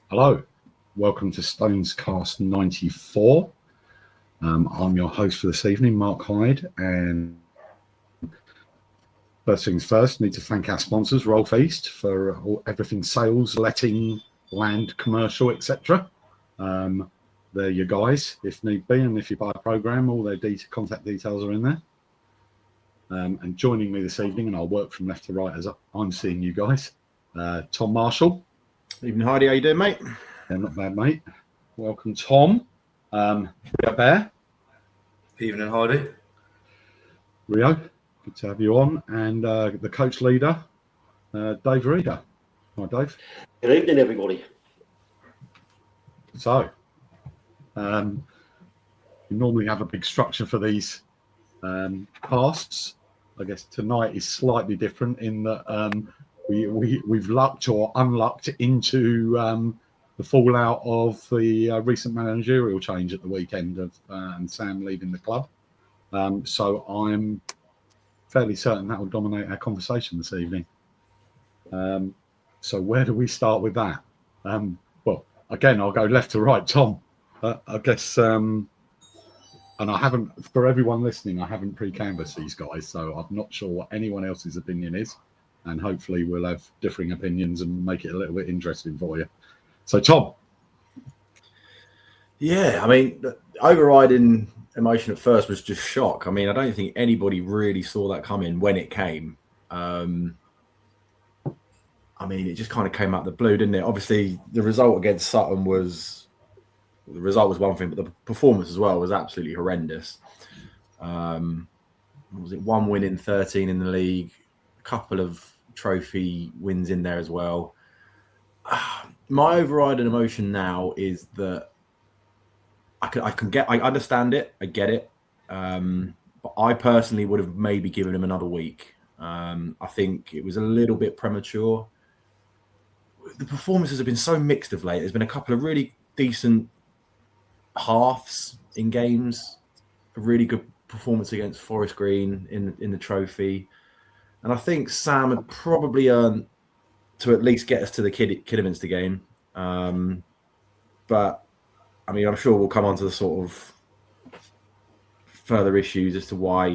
Hello, welcome to StonesCast 94. I'm your host for this evening, Mark Hyde, and first things first, need to thank our sponsors, Roll Feast, for everything sales, letting, land, commercial, etc. They're your guys, if need be, and if you buy a program, all their contact details are in there. And joining me this evening, and I'll work from left to right as I'm seeing you guys, Tom Marshall. Evening, Hyde. How you doing, mate? Yeah, not bad, mate. Welcome, Tom. Beare. Evening, Hyde. Rio, good to have you on. And the coach leader, Dave Reader. Hi, Dave. Good evening, everybody. So, we normally have a big structure for these casts. I guess tonight is slightly different in that we've lucked or unlucked into the fallout of the recent managerial change at the weekend of and Sam leaving the club. So I'm fairly certain that will dominate our conversation this evening. So where do we start with that? Well, again, I'll go left to right. Tom, I guess, and I haven't, for everyone listening, I haven't pre-canvassed these guys, so I'm not sure what anyone else's opinion is. And hopefully we'll have differing opinions and make it a little bit interesting for you. So, Tom. Yeah, I mean, the overriding emotion at first was just shock. I mean, I don't think anybody really saw that coming when it came. I mean, it just kind of came out of the blue, didn't it? Obviously, the result against Sutton was one thing, but the performance as well was absolutely horrendous. Was it one win in 13 in the league? A couple of trophy wins in there as well. My overriding emotion now is that I understand it, I get it, but I personally would have maybe given him another week. I think it was a little bit premature. The performances have been so mixed of late. There's been a couple of really decent halves in games, a really good performance against Forest Green in the trophy, and I think Sam had probably earned to at least get us to the Kidderminster game. But I mean, I'm sure we'll come on to the sort of further issues as to why,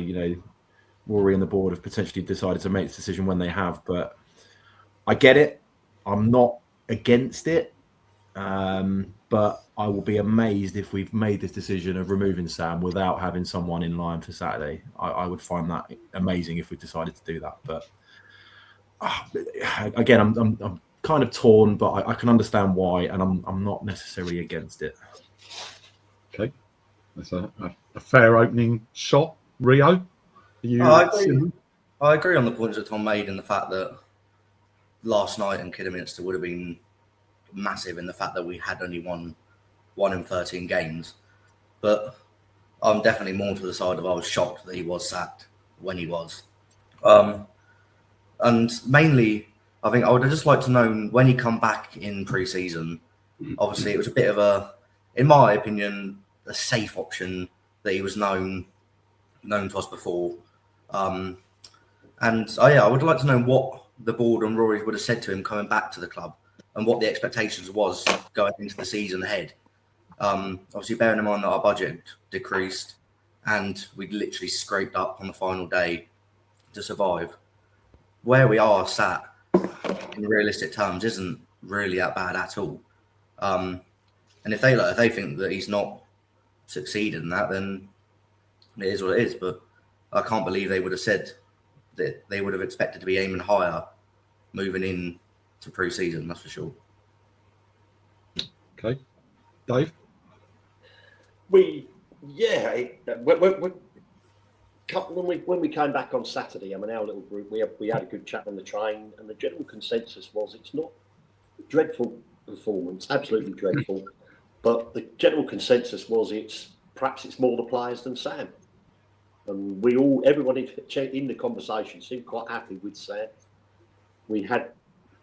Rory and the board have potentially decided to make this decision when they have. But I get it. I'm not against it. But I will be amazed if we've made this decision of removing Sam without having someone in line for Saturday. I would find that amazing if we decided to do that. But again, I'm kind of torn, but I can understand why, and I'm not necessarily against it. Okay, that's a fair opening shot. Rio, I agree on the points that Tom made, and the fact that last night in Kidderminster would have been massive in the fact that we had only won 1 in 13 games. But I'm definitely more to the side of I was shocked that he was sacked when he was. And mainly, I think I would have just liked to know when he come back in pre-season. Obviously, it was a bit of a, in my opinion, a safe option that he was known to us before. I would like to know what the board and Rory would have said to him coming back to the club and what the expectations was going into the season ahead. Obviously, bearing in mind that our budget decreased and we'd literally scraped up on the final day to survive. Where we are sat in realistic terms isn't really that bad at all. And if they think that he's not succeeded in that, then it is what it is. But I can't believe they would have said that they would have expected to be aiming higher moving in to pre-season, that's for sure. Okay. Dave? When we came back on Saturday, I mean, our little group, we had a good chat on the train, and the general consensus was it's not a dreadful performance, absolutely dreadful, but the general consensus was perhaps it's more the players than Sam. And everyone in the conversation seemed quite happy with Sam. We had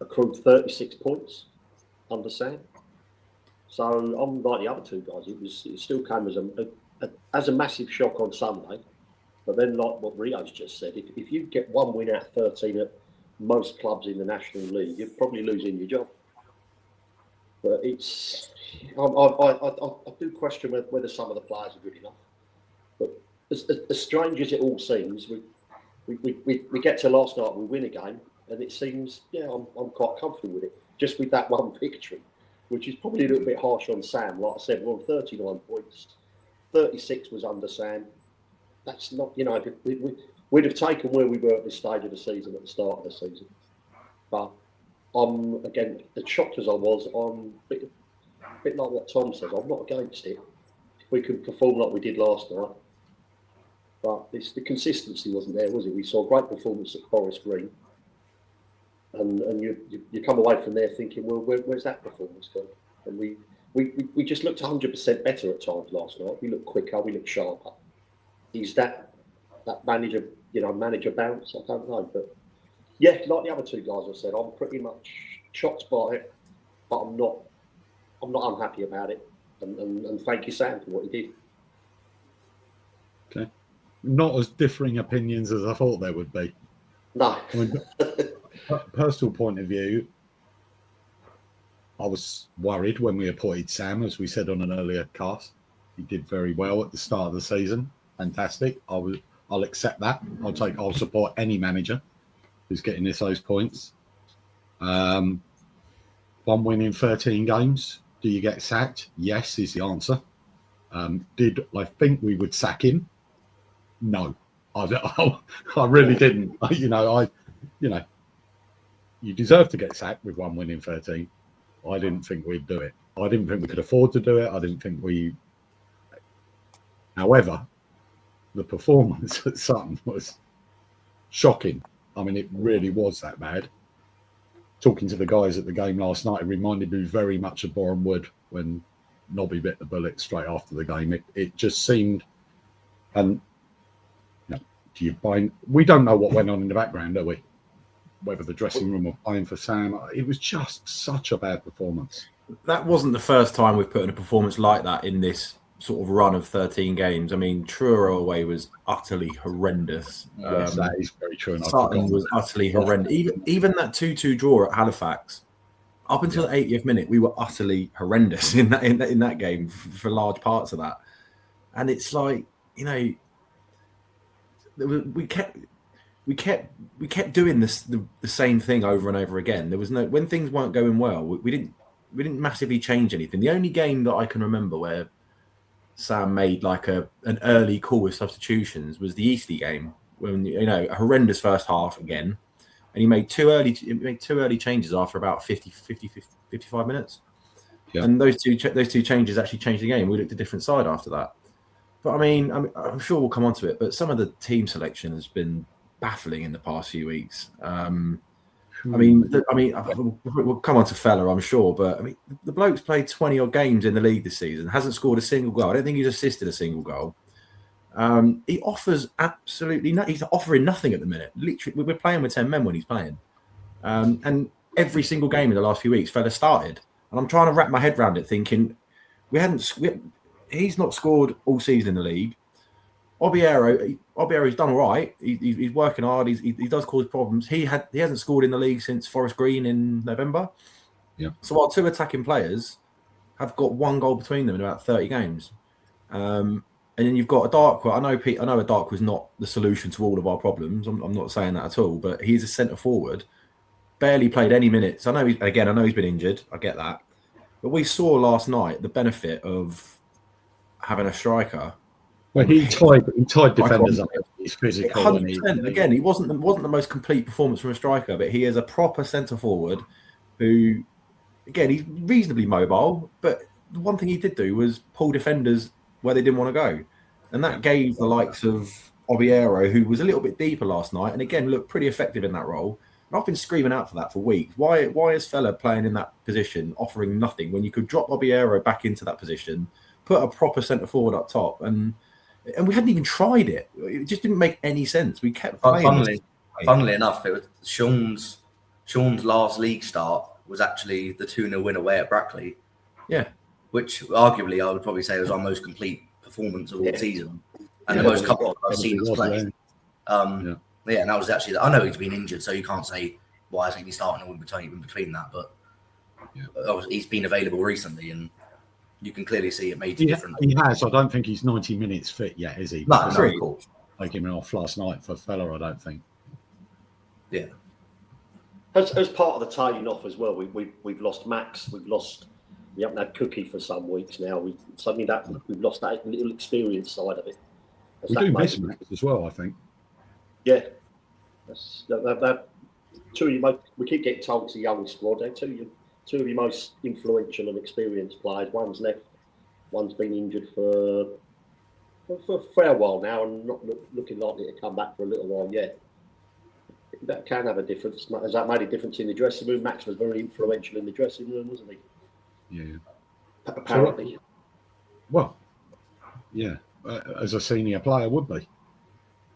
accrued 36 points under Sam. So I'm like the other two guys. It still came as a massive shock on Sunday. But then, like what Rio's just said, if you get 1 win out of 13 at most clubs in the National League, you're probably losing your job. But I do question whether some of the players are good enough. But as strange as it all seems, we get to last night, we win a game, and it seems, I'm quite comfortable with it. Just with that one victory, which is probably a little bit harsh on Sam. Like I said, we're on 39 points. 36 was under Sam. That's not, we'd have taken where we were at this stage of the season at the start of the season. But I'm, again, as shocked as I was, I'm a bit like what Tom says. I'm not against it. If we could perform like we did last night. But the consistency wasn't there, was it? We saw a great performance at Forest Green. And you come away from there thinking, well, where's that performance gone? And we just looked 100% better at times last night. We looked quicker, we looked sharper. Is that manager bounce? I don't know, but yeah, like the other two guys have said, I'm pretty much shocked by it, but I'm not unhappy about it. And thank you, Sam, for what he did. Okay, not as differing opinions as I thought there would be. No. I mean, personal point of view, I was worried when we appointed Sam, as we said on an earlier cast. He did very well at the start of the season. Fantastic. I'll accept that. I'll support any manager who's getting those points. 1 win in 13 games. Do you get sacked? Yes, is the answer. Did I think we would sack him? No, I really didn't. You deserve to get sacked with 1 win in 13. I didn't think we'd do it. I didn't think we could afford to do it. I didn't think we. However, the performance at Sutton was shocking. I mean, it really was that bad. Talking to the guys at the game last night, it reminded me very much of Boreham Wood when Nobby bit the bullet straight after the game. It just seemed, and we don't know what went on in the background, do we? Whether the dressing room were playing for Sam. It was just such a bad performance. That wasn't the first time we've put in a performance like that in this sort of run of 13 games. I mean, Truro away was utterly horrendous. Yes, that is very true. And Sutton was utterly horrendous. Even that 2-2 draw at Halifax, up until the 80th minute, we were utterly horrendous in that game for large parts of that. And it's like, we kept doing this the same thing over and over again. There was when things weren't going well, we didn't massively change anything. The only game that I can remember where Sam made like an early call with substitutions was the Eastleigh game, when a horrendous first half again, and he made two early changes after about 55 minutes. Yeah. And those two changes actually changed the game. We looked a different side after that. But I mean, I'm sure we'll come on to it, but some of the team selection has been baffling in the past few weeks. We'll come on to Fella, I'm sure, but I mean, the bloke's played 20 odd games in the league this season, hasn't scored a single goal. I don't think he's assisted a single goal. He offers absolutely nothing. He's offering nothing at the minute. Literally, we're playing with 10 men when he's playing. And every single game in the last few weeks, Fella started. And I'm trying to wrap my head around it, thinking he's not scored all season in the league. Obiero's done all right. He's working hard. He does cause problems. He hasn't scored in the league since Forest Green in November. Yeah. So our two attacking players have got 1 goal between them in about 30 games. And then you've got Adarkwa. I know Adarkwa is not the solution to all of our problems. I'm not saying that at all. But he's a centre forward. Barely played any minutes. I know he's been injured. I get that. But we saw last night the benefit of having a striker. Well, he tied defenders up. He's physical. 100%. Again, he wasn't the most complete performance from a striker, but he is a proper centre forward who, again, he's reasonably mobile. But the one thing he did do was pull defenders where they didn't want to go, and that gave the likes of Obiero, who was a little bit deeper last night, and again looked pretty effective in that role. And I've been screaming out for that for weeks. Why is Fella playing in that position, offering nothing when you could drop Obiero back into that position, put a proper centre forward up top, and we hadn't even tried it. It just didn't make any sense. We kept playing. Funnily enough, it was Sean's last league start was actually the 2-0 win away at Brackley. Yeah. Which arguably I would probably say was our most complete performance of all season. And the most couple I've seen us play. And that was actually, I know he's been injured, so you can't say, why isn't he starting a win between that? But He's been available recently, and you can clearly see it made a difference. He has. I don't think he's 90 minutes fit yet, is he? No, of course. Taking him off last night for Fella, I don't think. Yeah. As part of the tailing off as well, we've lost Max. We haven't had Cookie for some weeks now. We've lost that little experience side of it. We do miss Max as well, I think. Yeah. That two of you, we keep getting told it's a young squad. They're two of your most influential and experienced players. One's left, one's been injured for a fair while now and not looking likely to come back for a little while yet. That can have a difference. Has that made a difference in the dressing room? Max was very influential in the dressing room, wasn't he? Yeah. Apparently. Well, yeah. As a senior player would be.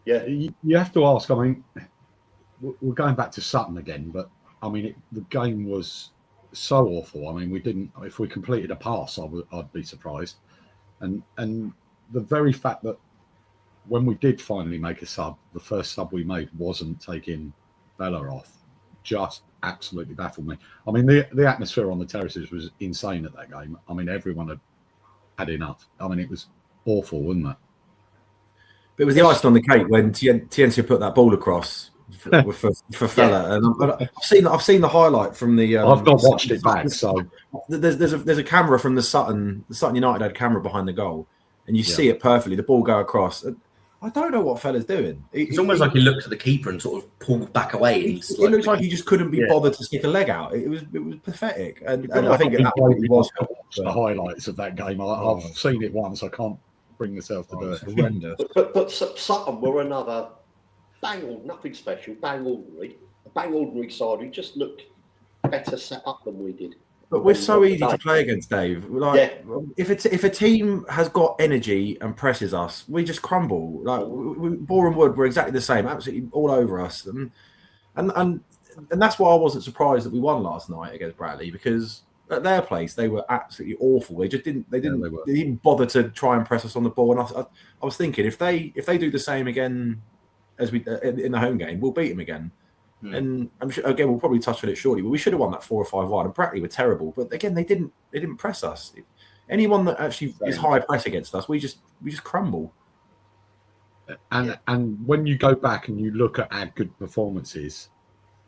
Yeah. You have to ask, I mean, we're going back to Sutton again, but I mean, the game was so awful. I mean, if we completed a pass, I'd be surprised. And the very fact that when we did finally make a sub, the first sub we made wasn't taking Bella off, just absolutely baffled me. I mean, the atmosphere on the terraces was insane at that game. I mean, everyone had enough. I mean, it was awful, wasn't it? But it was the icing on the cake when Tiencio put that ball across for Fella, and I've seen the highlight from the. I've not watched it back, so there's a camera from the Sutton United had a camera behind the goal, and you see it perfectly. The ball go across. I don't know what Fella's doing. It's almost like he looked at the keeper and sort of pulled back away. It looks like he just couldn't be bothered to stick a leg out. It was pathetic, and I think at that point he was. The highlights of that game. I've seen it once. I can't bring myself to do it. Horrendous. But Sutton were another nothing special, bang ordinary side who just looked better set up than we did. But we're so easy to play against, Dave. Like, if a team has got energy and presses us, we just crumble. Like Beare and Wood were exactly the same, absolutely all over us, and that's why I wasn't surprised that we won last night against Bradley, because at their place they were absolutely awful. They just didn't bother to try and press us on the ball. And I was thinking if they do the same again as we in the home game, we'll beat them again. And I'm sure, again, we'll probably touch on it shortly, but we should have won that 4 or 5 wide. And Bradley were terrible, but again, they didn't press us. Anyone that actually is high press against us, we just crumble. And when you go back and you look at our good performances,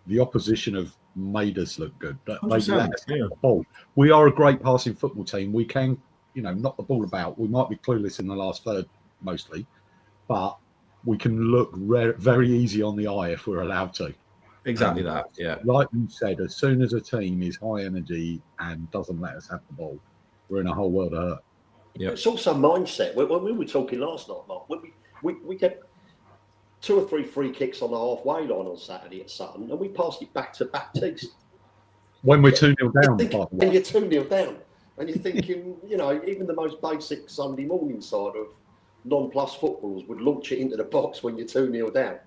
the opposition have made us look good. They let us have the ball. We are a great passing football team. We can, knock the ball about. We might be clueless in the last third mostly, but we can look very easy on the eye if we're allowed to. Exactly that, yeah. Like you said, as soon as a team is high energy and doesn't let us have the ball, we're in a whole world of hurt. Yeah. It's also mindset. When we were talking last night, Mark, when we get 2 or 3 free kicks on the halfway line on Saturday at Sutton, and we passed it back to Baptiste. When we're 2-0 down. And you're 2-0 down. And you're thinking, even the most basic Sunday morning side of non-plus footballers would launch it into the box when you're 2-0 down.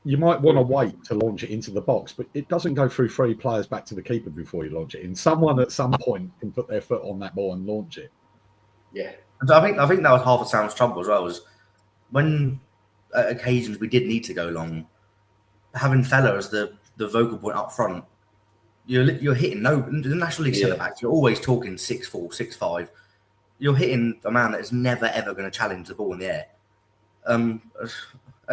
You might want to wait to launch it into the box, but it doesn't go through 3 players back to the keeper before you launch it in. Someone at some point can put their foot on that ball and launch it. Yeah. And I think that was half of Sam's trouble as well, was when at occasions we did need to go long, having Fella as the vocal point up front, you're hitting the National League centre backs, you're always talking 6'4", 6'5". You're hitting a man that is never ever going to challenge the ball in the air. And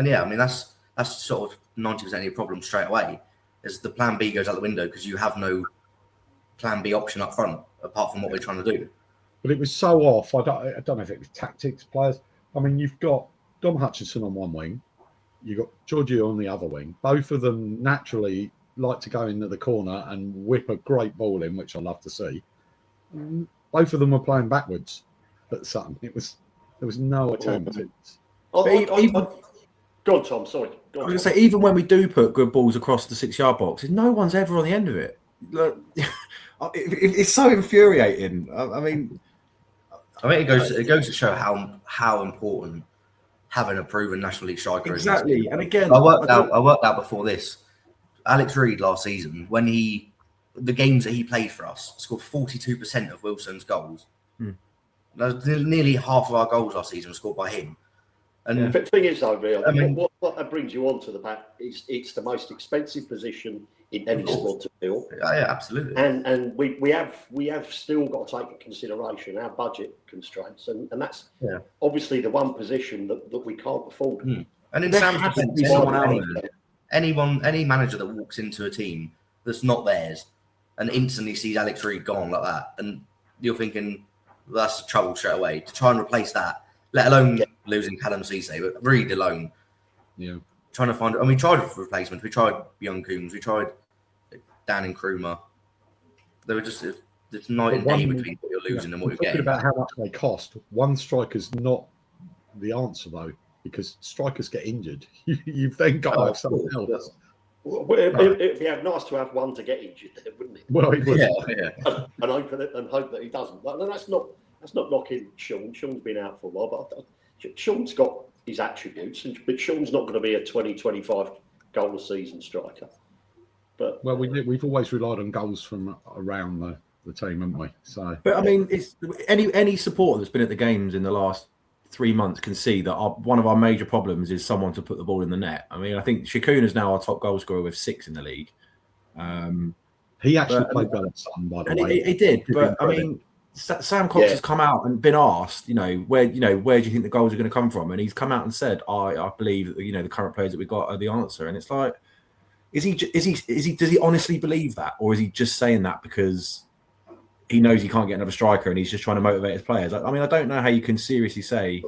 yeah, I mean that's sort of 90% of your problem straight away. Is the plan B goes out the window because you have no plan B option up front apart from what we're trying to do. But it was so off. I don't know if it was tactics, players. I mean, you've got Dom Hutchinson on one wing, you've got Giorgio on the other wing. Both of them naturally like to go into the corner and whip a great ball in, which I love to see. Both of them were playing backwards at Sutton. There was no attempt. Go on, Tom. Sorry. I was going to say, even when we do put good balls across the 6-yard box, no one's ever on the end of it. Look, it's so infuriating. I mean, it goes to show how important having a proven National League striker is. Exactly. And again, I worked out before this. Alex Reid last season, when the games that he played for us, scored 42% of Wilson's goals. Nearly half of our goals last season were scored by him. And the thing is, though, Beare, what that brings you on to the back is it's the most expensive position in any squad to build. Yeah, absolutely. And we have still got to take into consideration our budget constraints, and that's obviously the one position that we can't afford. And in There Sam's has to defence, be someone out there. any manager that walks into a team that's not theirs and instantly sees Alex Reid gone like that, and you're thinking, well, that's trouble straight away to try and replace that, let alone losing Callum Cisse, but Reid alone. Yeah. Trying to find, and we tried replacements. We tried Young Coombs. We tried Dan and Krumer. They were just it's night and day between what you're losing and what you're getting. About how much they cost. One striker's not the answer though, because strikers get injured. You've then got to have something else. Well, it'd be nice to have one to get injured, there, wouldn't it? Well, it would. Yeah. And hope that he doesn't. But that's not knocking Sean. Sean's been out for a while, but Sean's got his attributes, but Sean's not going to be a 20-25 goal a season striker. But we've always relied on goals from around the team, haven't we? So, but I mean, it's any supporter that's been at the games in the last 3 months can see that one of our major problems is someone to put the ball in the net. I mean, I think Shikun is now our top goal scorer with 6 in the league. He actually played well at Sutton, by the way. He did, but I mean, Sam Cox has come out and been asked, where do you think the goals are going to come from? And he's come out and said, I believe that the current players that we've got are the answer. And it's like, does he honestly believe that, or is he just saying that because he knows he can't get another striker and he's just trying to motivate his players? I mean, I don't know how you can seriously say.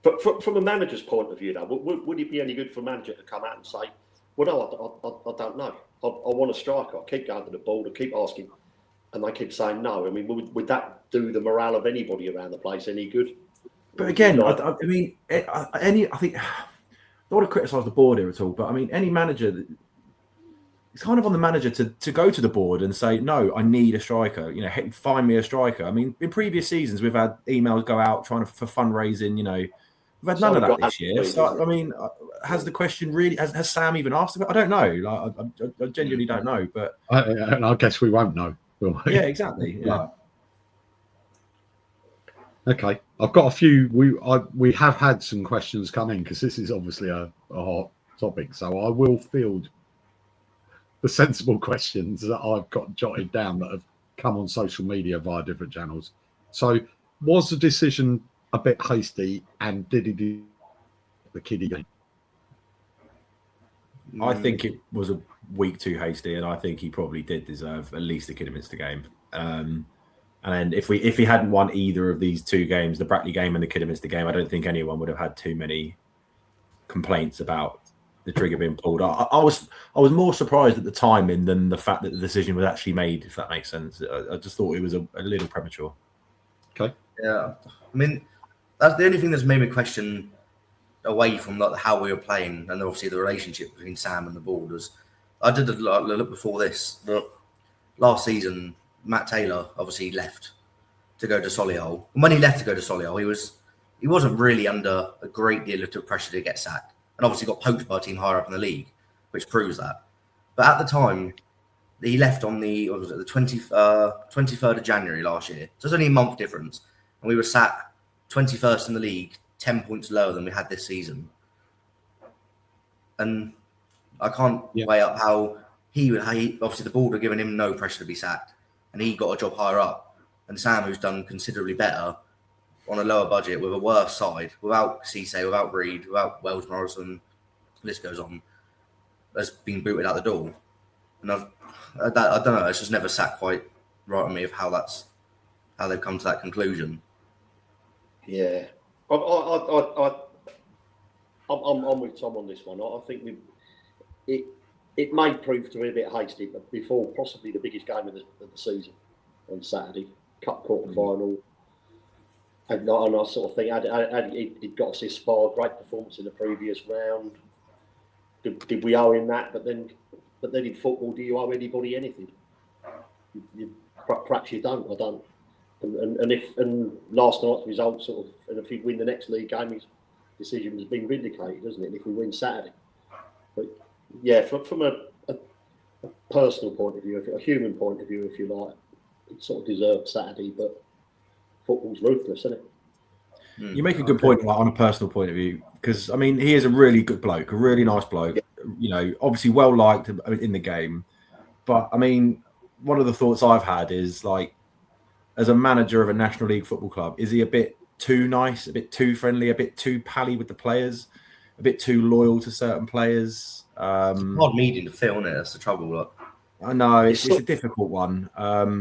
But from a manager's point of view, though, would it be any good for a manager to come out and say, "Well, no, I don't know. I want a striker. I keep going to the ball. I keep asking." And they keep saying no. I mean, would that do the morale of anybody around the place any good? But again, I think I don't want to criticise the board here at all. But I mean, any manager, it's kind of on the manager to go to the board and say, no, I need a striker. Find me a striker. I mean, in previous seasons, we've had emails go out trying for fundraising. We've had none of that this year. So I mean, has the question really? Has Sam even asked about? I don't know. I genuinely don't know. But I guess we won't know. Yeah, exactly. Yeah. Okay, I've got a few. We have had some questions come in because this is obviously a hot topic. So I will field the sensible questions that I've got jotted down that have come on social media via different channels. So, was the decision a bit hasty, and did he do the kiddie game? I think it was a week too hasty, and I think he probably did deserve at least the Kidderminster game. And if he hadn't won either of these 2 games, the Brackley game and the Kidderminster game, I don't think anyone would have had too many complaints about the trigger being pulled. I was more surprised at the timing than the fact that the decision was actually made, if that makes sense. I just thought it was a little premature. Okay. Yeah. I mean, that's the only thing that's made me question away from how we were playing, and obviously the relationship between Sam and the board was. I did a look before this. Last season, Matt Taylor obviously left to go to Solihull, and when he left to go to Solihull, he wasn't really under a great deal of pressure to get sacked, and obviously got poached by a team higher up in the league, which proves that. But at the time, he left on the 23rd of January last year, so it's only a month difference, and we were sat 21st in the league, 10 points lower than we had this season. And I can't weigh up how he obviously the board were giving him no pressure to be sacked, and he got a job higher up. And Sam, who's done considerably better on a lower budget with a worse side, without Cisse, without Reid, without Wells Morrison, the list goes on, has been booted out the door. And I don't know, it's just never sat quite right on me of how they've come to that conclusion. Yeah. I'm with Tom on this one. I think it may prove to be a bit hasty, but before possibly the biggest game of the season on Saturday, cup quarter final, and I sort of think he'd got us this far, great performance in the previous round. Did we owe him that? But then in football, do you owe anybody anything? Perhaps you don't. I don't. And last night's result sort of, and if we win the next league game, his decision has been vindicated, doesn't it? And if we win Saturday, but yeah, from a personal point of view, a human point of view, if you like, it sort of deserves Saturday. But football's ruthless, isn't it? You make a good point on a personal point of view, because I mean he is a really good bloke, a really nice bloke. Yeah. Obviously well liked in the game. But I mean, one of the thoughts I've had is like, as a manager of a National League football club, is he a bit too nice, a bit too friendly, a bit too pally with the players, a bit too loyal to certain players? Hard medium to fill, isn't it? That's the trouble. Look. I know it's a difficult one.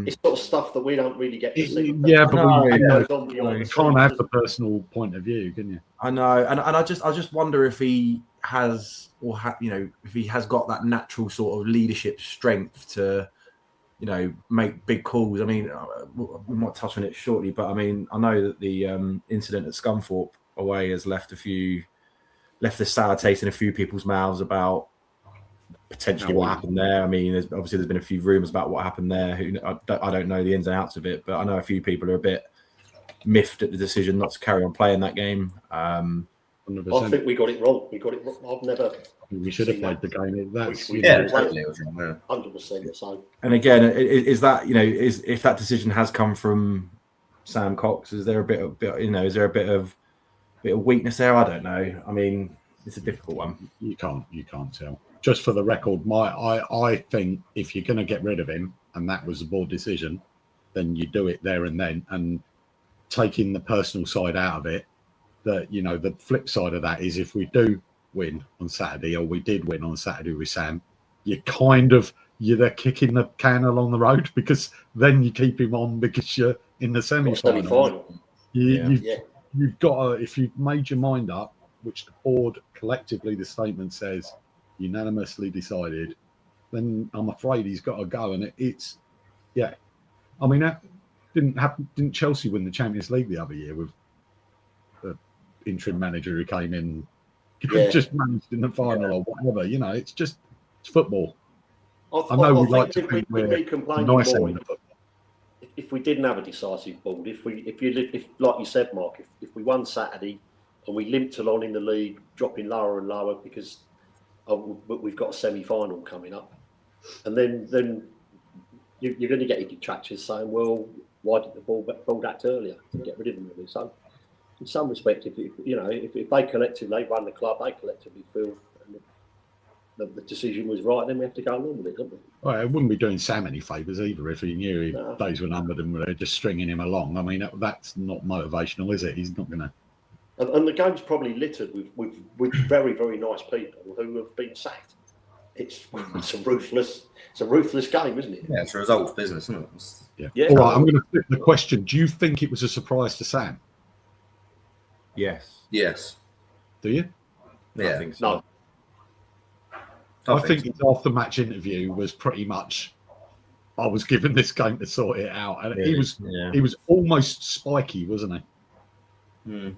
It's sort of stuff that we don't really get to see. Yeah, but you can't have the personal point of view, can you? I know, and I just wonder if he has, if he has got that natural sort of leadership strength to, make big calls. I mean, we might touch on it shortly, but I mean, I know that the incident at Scunthorpe away has left a sour taste in a few people's mouths about potentially what happened there. I mean, there's been a few rumours about what happened there. I don't know the ins and outs of it, but I know a few people are a bit miffed at the decision not to carry on playing that game. 100%. I think we got it wrong. I've never. We should have played the game. That's totally. 100% the same. And again, is that if that decision has come from Sam Cox, is there a bit of weakness there? I don't know. I mean, it's a difficult one. You can't tell. Just for the record, I think if you're going to get rid of him, and that was the board decision, then you do it there and then. And taking the personal side out of it, the flip side of that is if we do win on Saturday, or we did win on Saturday with Sam, you're they're kicking the can along the road, because then you keep him on because you're in the semi-final. You've got to, if you've made your mind up, which the board collectively, the statement says, unanimously decided, then I'm afraid he's got to go. And it's I mean, that didn't Chelsea win the Champions League the other year with the interim manager who came in, just managed in the final or whatever? It's football. I know we like to think we're nice in the football. If we didn't have a decisive board, if like you said, Mark, if we won Saturday and we limped along in the league, dropping lower and lower because we've got a semi-final coming up, and then you're going to get your detractors saying, "Well, why didn't the board act earlier to get rid of them?" Really? So, in some respect, if they collectively run the club, they collectively feel the decision was right, then we have to go along with it, don't we? Well, it wouldn't be doing Sam any favours either if he knew days were numbered and we're just stringing him along. I mean, that's not motivational, is it? He's not going to. And the game's probably littered with very, very nice people who have been sacked. It's a ruthless game, isn't it? Yeah, it's a results business, isn't it? Yeah. All right, I'm going to flip the question. Do you think it was a surprise to Sam? Yes. Do you? Yeah. I think so. No. I think his after-match interview was pretty much, I was given this game to sort it out. And he was almost spiky, wasn't he? Mm.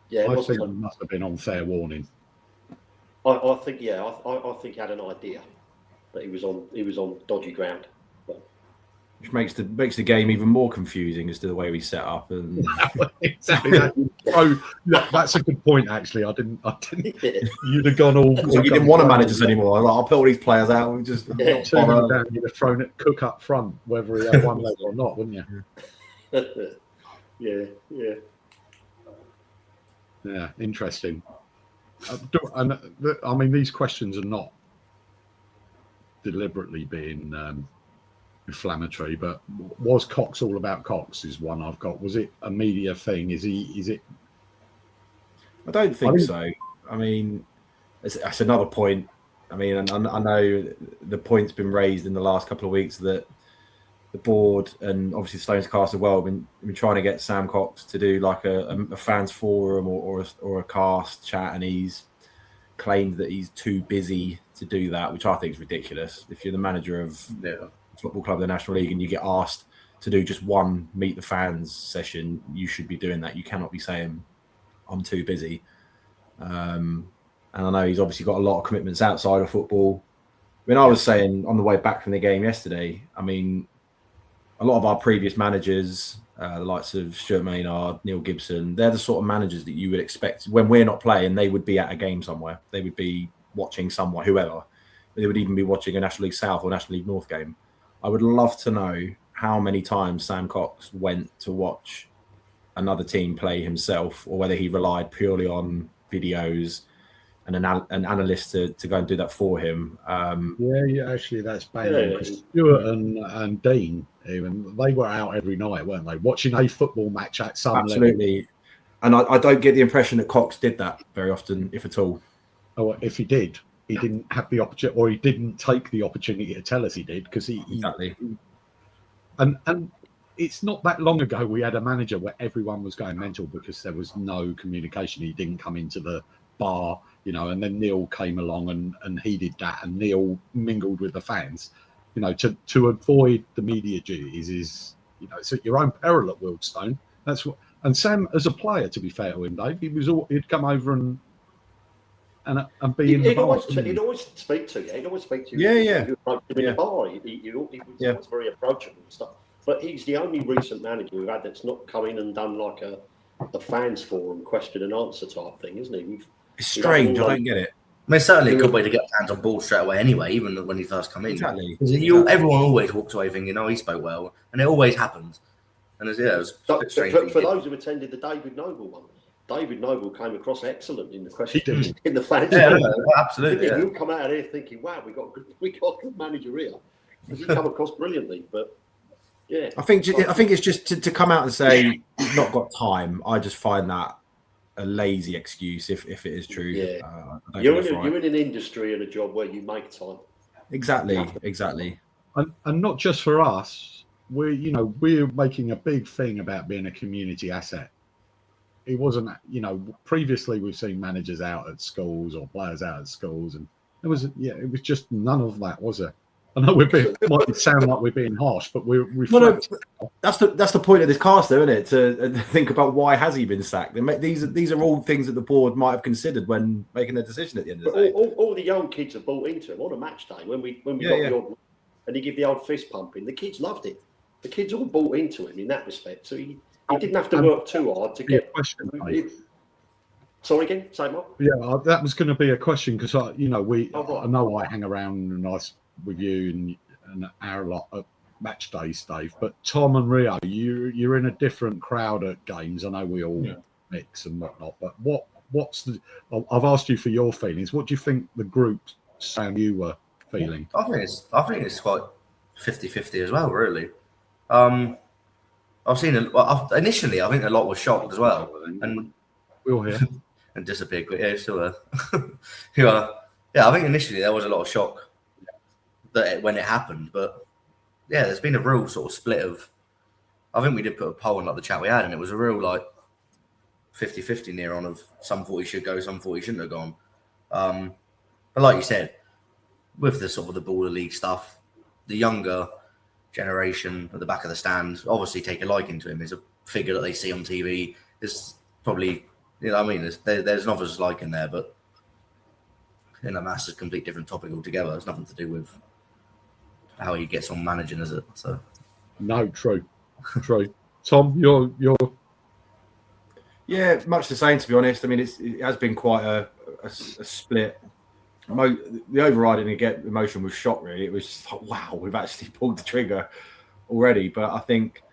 Yeah, I think it must have been on fair warning. I think he had an idea that he was on dodgy ground. Which makes the game even more confusing as to the way we set up. And exactly. That's a good point. Actually, I didn't. You'd have gone all. You didn't want to manage us anymore. I'll put all these players out. We just down. You'd have thrown it Cook up front, whether he had one leg or not, wouldn't you? Yeah, interesting. I mean, these questions are not deliberately being inflammatory, but was Cox all about Cox is one I've got. Was it a media thing? Is it? I don't think so. I mean, that's another point. I mean, and I know the point's been raised in the last couple of weeks that the board and obviously StonesCast as well have been trying to get Sam Cox to do like a fans forum or a cast chat, and he's claimed that he's too busy to do that, which I think is ridiculous. If you're the manager of a football club in the National League and you get asked to do just one meet the fans session, you should be doing that. You cannot be saying I'm too busy. And I know he's obviously got a lot of commitments outside of football. I mean, I was saying on the way back from the game yesterday, I mean, a lot of our previous managers, the likes of Stuart Maynard, Neil Gibson, they're the sort of managers that you would expect when we're not playing, they would be at a game somewhere. They would be watching someone, whoever. They would even be watching a National League South or National League North game. I would love to know how many times Sam Cox went to watch another team play himself, or whether he relied purely on videos, an analyst to go and do that for him. Yeah, actually, that's bang on. 'Cause Stuart and Dean, even they were out every night, weren't they? Watching a football match at some absolutely. level. And I don't get the impression that Cox did that very often, if at all. Oh, if he did, he didn't have the opportunity, or he didn't take the opportunity to tell us he did, because Exactly. And it's not that long ago we had a manager where everyone was going mental because there was no communication. He didn't come into the bar, and then Neil came along and he did that, and Neil mingled with the fans. To avoid the media duties is, it's at your own peril at Wildstone. That's what. And Sam, as a player, to be fair to him, Dave, he'd come over and be in the bar. He'd always speak to you. He'd always speak to you. Yeah. You approach him in the bar. He was always very approachable and stuff. But he's the only recent manager we've had that's not come in and done like a fans forum question and answer type thing, isn't he? It's strange. I don't get it. I mean, it's certainly a good way to get fans on board straight away anyway, even when he first come in. Exactly. Everyone always walks away thinking, he spoke well. And it always happens. And it was a bit strange. For those who attended the David Noble one, David Noble came across excellent in the question in the fans. Yeah, absolutely. He'll come out of there thinking, wow, we got a good manager here. He come across brilliantly, but yeah. I think it's just to come out and say you've not got time. I just find that a lazy excuse if it is true. Yeah. You're in an industry and a job where you make time. Exactly. And not just for us. We're making a big thing about being a community asset. It wasn't, previously we've seen managers out at schools or players out at schools, and it was just none of that, was it? I know it might sound like we're being harsh, but we're reflecting. No, that's the point of this cast, though, isn't it? To think about why has he been sacked. These are all things that the board might have considered when making their decision at the end of the day. All the young kids are bought into him on a match day when we got the odd, and he gave the old fist pumping. The kids loved it. The kids all bought into him in that respect. So he didn't have to work too hard to get. Sorry again, say more. Yeah, that was going to be a question because I know I hang around with you and our lot at match days, Dave. But Tom and Rio, you're in a different crowd at games. I know we all mix and whatnot. But what's the? I've asked you for your feelings. What do you think the group, Sam, you were feeling? I think it's quite 50-50 as well, really. I've seen initially. I think a lot was shocked as well, and we'll hear and disappeared quick. Yeah, still there. I think initially there was a lot of shock when it happened, but there's been a real sort of split of. I think we did put a poll in the chat we had, and it was a real 50-50 near on of some thought he should go, some thought he shouldn't have gone. But like you said, with the sort of the Baller League stuff, the younger generation at the back of the stand obviously take a liking to him. He's a figure that they see on TV. There's probably, there's an obvious liking there, but that's a complete different topic altogether. It's nothing to do with how he gets on managing, is it? So, no, true. Tom, you're. Yeah, much the same, to be honest. I mean, it has been quite a split. The overriding emotion was shock, really. It was just like, wow, we've actually pulled the trigger already. But I think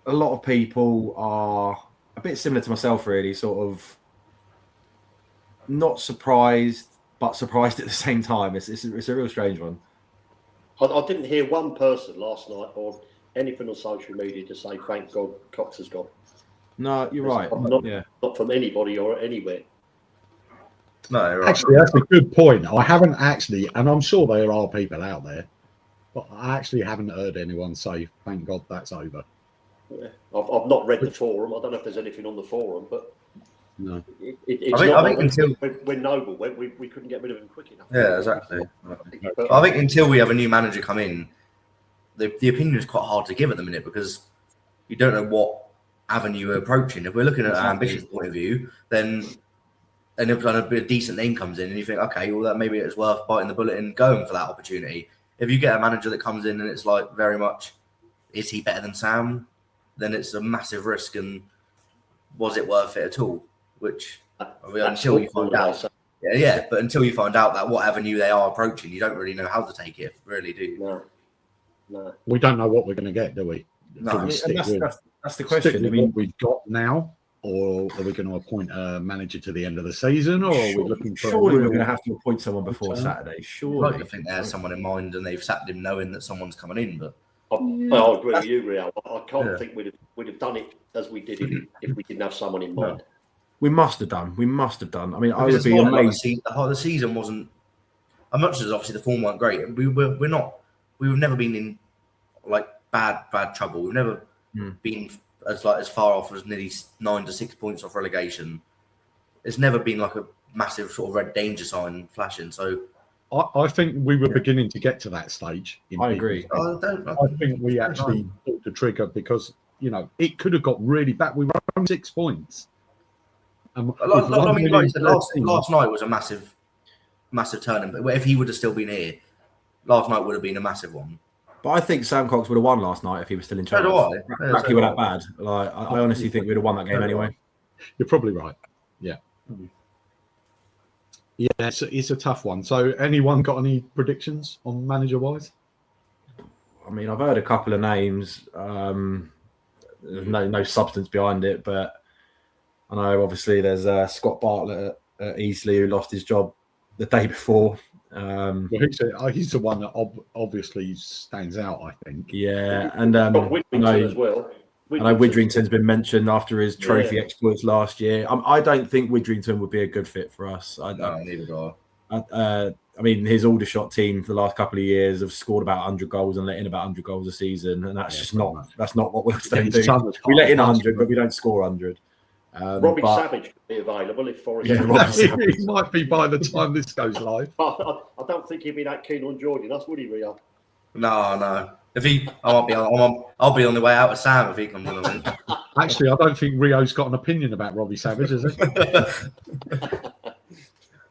a lot of people are a bit similar to myself, really, sort of not surprised, but surprised at the same time. It's a real strange one. I didn't hear one person last night or anything on social media to say, thank God Cox has gone. No, you're right. Not from anybody or anywhere. No, right. Actually, that's a good point. I haven't actually, and I'm sure there are people out there, but I actually haven't heard anyone say, thank God that's over. Yeah. I've not read the forum. I don't know if there's anything on the forum, but no. I think until when Noble went, we couldn't get rid of him quick enough. Yeah, exactly. I think until we have a new manager come in, the opinion is quite hard to give at the minute because you don't know what avenue we're approaching. If we're looking at an ambitious point of view, then and if a decent name comes in and you think, okay, well, that maybe it's worth biting the bullet and going for that opportunity. If you get a manager that comes in and it's very much, is he better than Sam? Then it's a massive risk, and was it worth it at all? Which until you find out, but until you find out that what avenue they are approaching, you don't really know how to take it. Really, do you? No. We don't know what we're going to get, do we? No. That's the question. What we've got now, or are we going to appoint a manager to the end of the season, or are we looking for? Surely we're going to have to appoint someone before Saturday. I'd Surely, like to think they had someone in mind and they've sacked him knowing that someone's coming in. But I agree with you, Rio. I can't think we'd have done it as we did it if we didn't have someone in mind. we must have done. We must have done. I mean, I because would be it's not like amazed. the season wasn't. As much as obviously the form weren't great, we're not. We've never been in like bad trouble. We've never been as far off as nearly 9 to 6 points off relegation. It's never been like a massive sort of red danger sign flashing. So I think we were beginning to get to that stage. I agree. I think we actually pulled the trigger because it could have got really bad. We were on 6 points. I mean, like you said, last night was a massive turning. But if he would have still been here, last night would have been a massive one. But I think Sam Cox would have won last night if he was still in charge. He would have bad. Like I honestly think we'd have won that game anyway. You're probably right. Yeah. Yeah, it's a tough one. So, anyone got any predictions on manager-wise? I mean, I've heard a couple of names. There's no substance behind it, but I know obviously there's Scott Bartlett at Eastleigh who lost his job the day before. Well, he's the one that obviously stands out, I think. Yeah, and Widrington as well. I know Widrington's been mentioned after his trophy exploits last year. I don't think Widrington would be a good fit for us. Neither do I mean, his Aldershot team for the last couple of years have scored about 100 goals and let in about 100 goals a season, and that's just not what Wilstone do. We let in 100, but we don't score 100. Robbie Savage could be available if Forest. Yeah, he might be by the time this goes live. I don't think he'd be that keen on joining us, would he, Rio? No. If I'll be on the way out with Sam if he comes in. Actually, I don't think Rio's got an opinion about Robbie Savage, has he?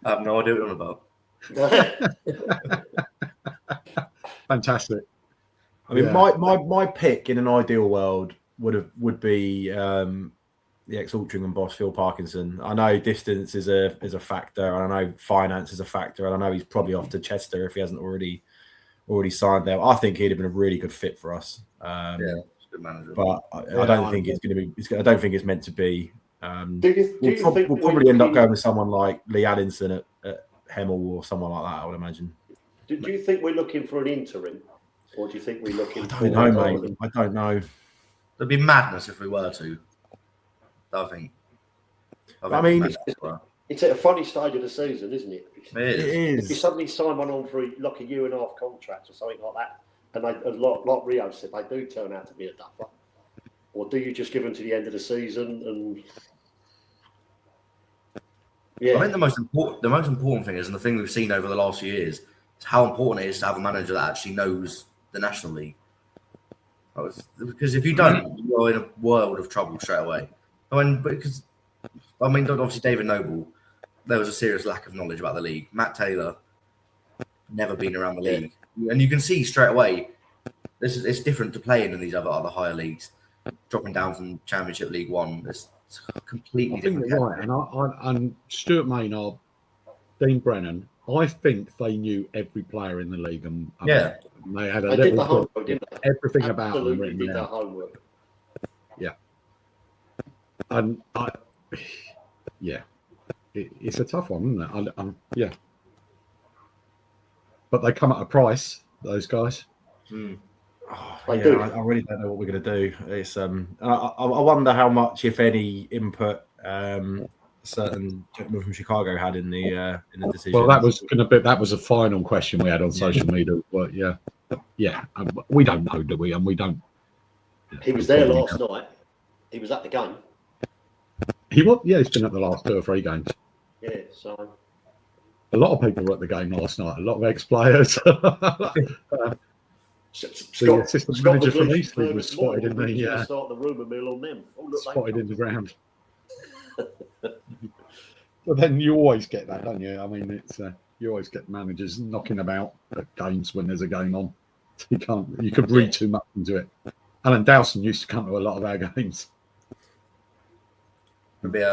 I have no idea what you're on about. Fantastic. I mean, my pick in an ideal world would be the ex-Altrincham boss Phil Parkinson. I know distance is a factor, and I know finance is a factor, and I know he's probably off to Chester if he hasn't already signed there. I think he'd have been a really good fit for us. Good manager. But I don't think it's going to be. I don't think it's meant to be. We'll probably end up going with someone like Lee Allinson at Hemel or someone like that, I would imagine. Do you think we're looking for an interim, or do you think we're looking? I don't know, mate. I don't know. It'd be madness if we were to. I think I mean, it's at a funny stage of the season, isn't it? It is. If you suddenly sign one on for like a year and a half contract or something like that, and like Rio said, they do turn out to be a duffer, or do you just give them to the end of the season and? Yeah. I think the most important thing is, and the thing we've seen over the last few years, is how important it is to have a manager that actually knows the National League. Because if you don't, you're in a world of trouble straight away. Obviously David Noble, there was a serious lack of knowledge about the league. Matt Taylor, never been around the league, and you can see straight away it's different to playing in these other higher leagues. Dropping down from Championship League One, it's completely different. Right, and Stuart Maynard, Dean Brennan, I think they knew every player in the league, and they had a little homework, didn't they? Everything about them Absolutely written did down. their homework. Yeah, and it's a tough one, isn't it? But they come at a price, those guys. I really don't know what we're going to do. It's I wonder how much, if any, input certain gentlemen from Chicago had in the decision. Well, that was a final question we had on social media. But we don't know, do we? And we don't. He was there last night. He was at the game. He was. Yeah, he's been at the last 2 or 3 games. Yeah, so a lot of people were at the game last night. A lot of ex-players. The assistant manager from Eastleigh was spotted in the start the rumour mill on them. Spotted in the ground. But then you always get that, don't you? I mean, it's you always get managers knocking about at games when there's a game on. You could read too much into it. Alan Dowson used to come to a lot of our games. Maybe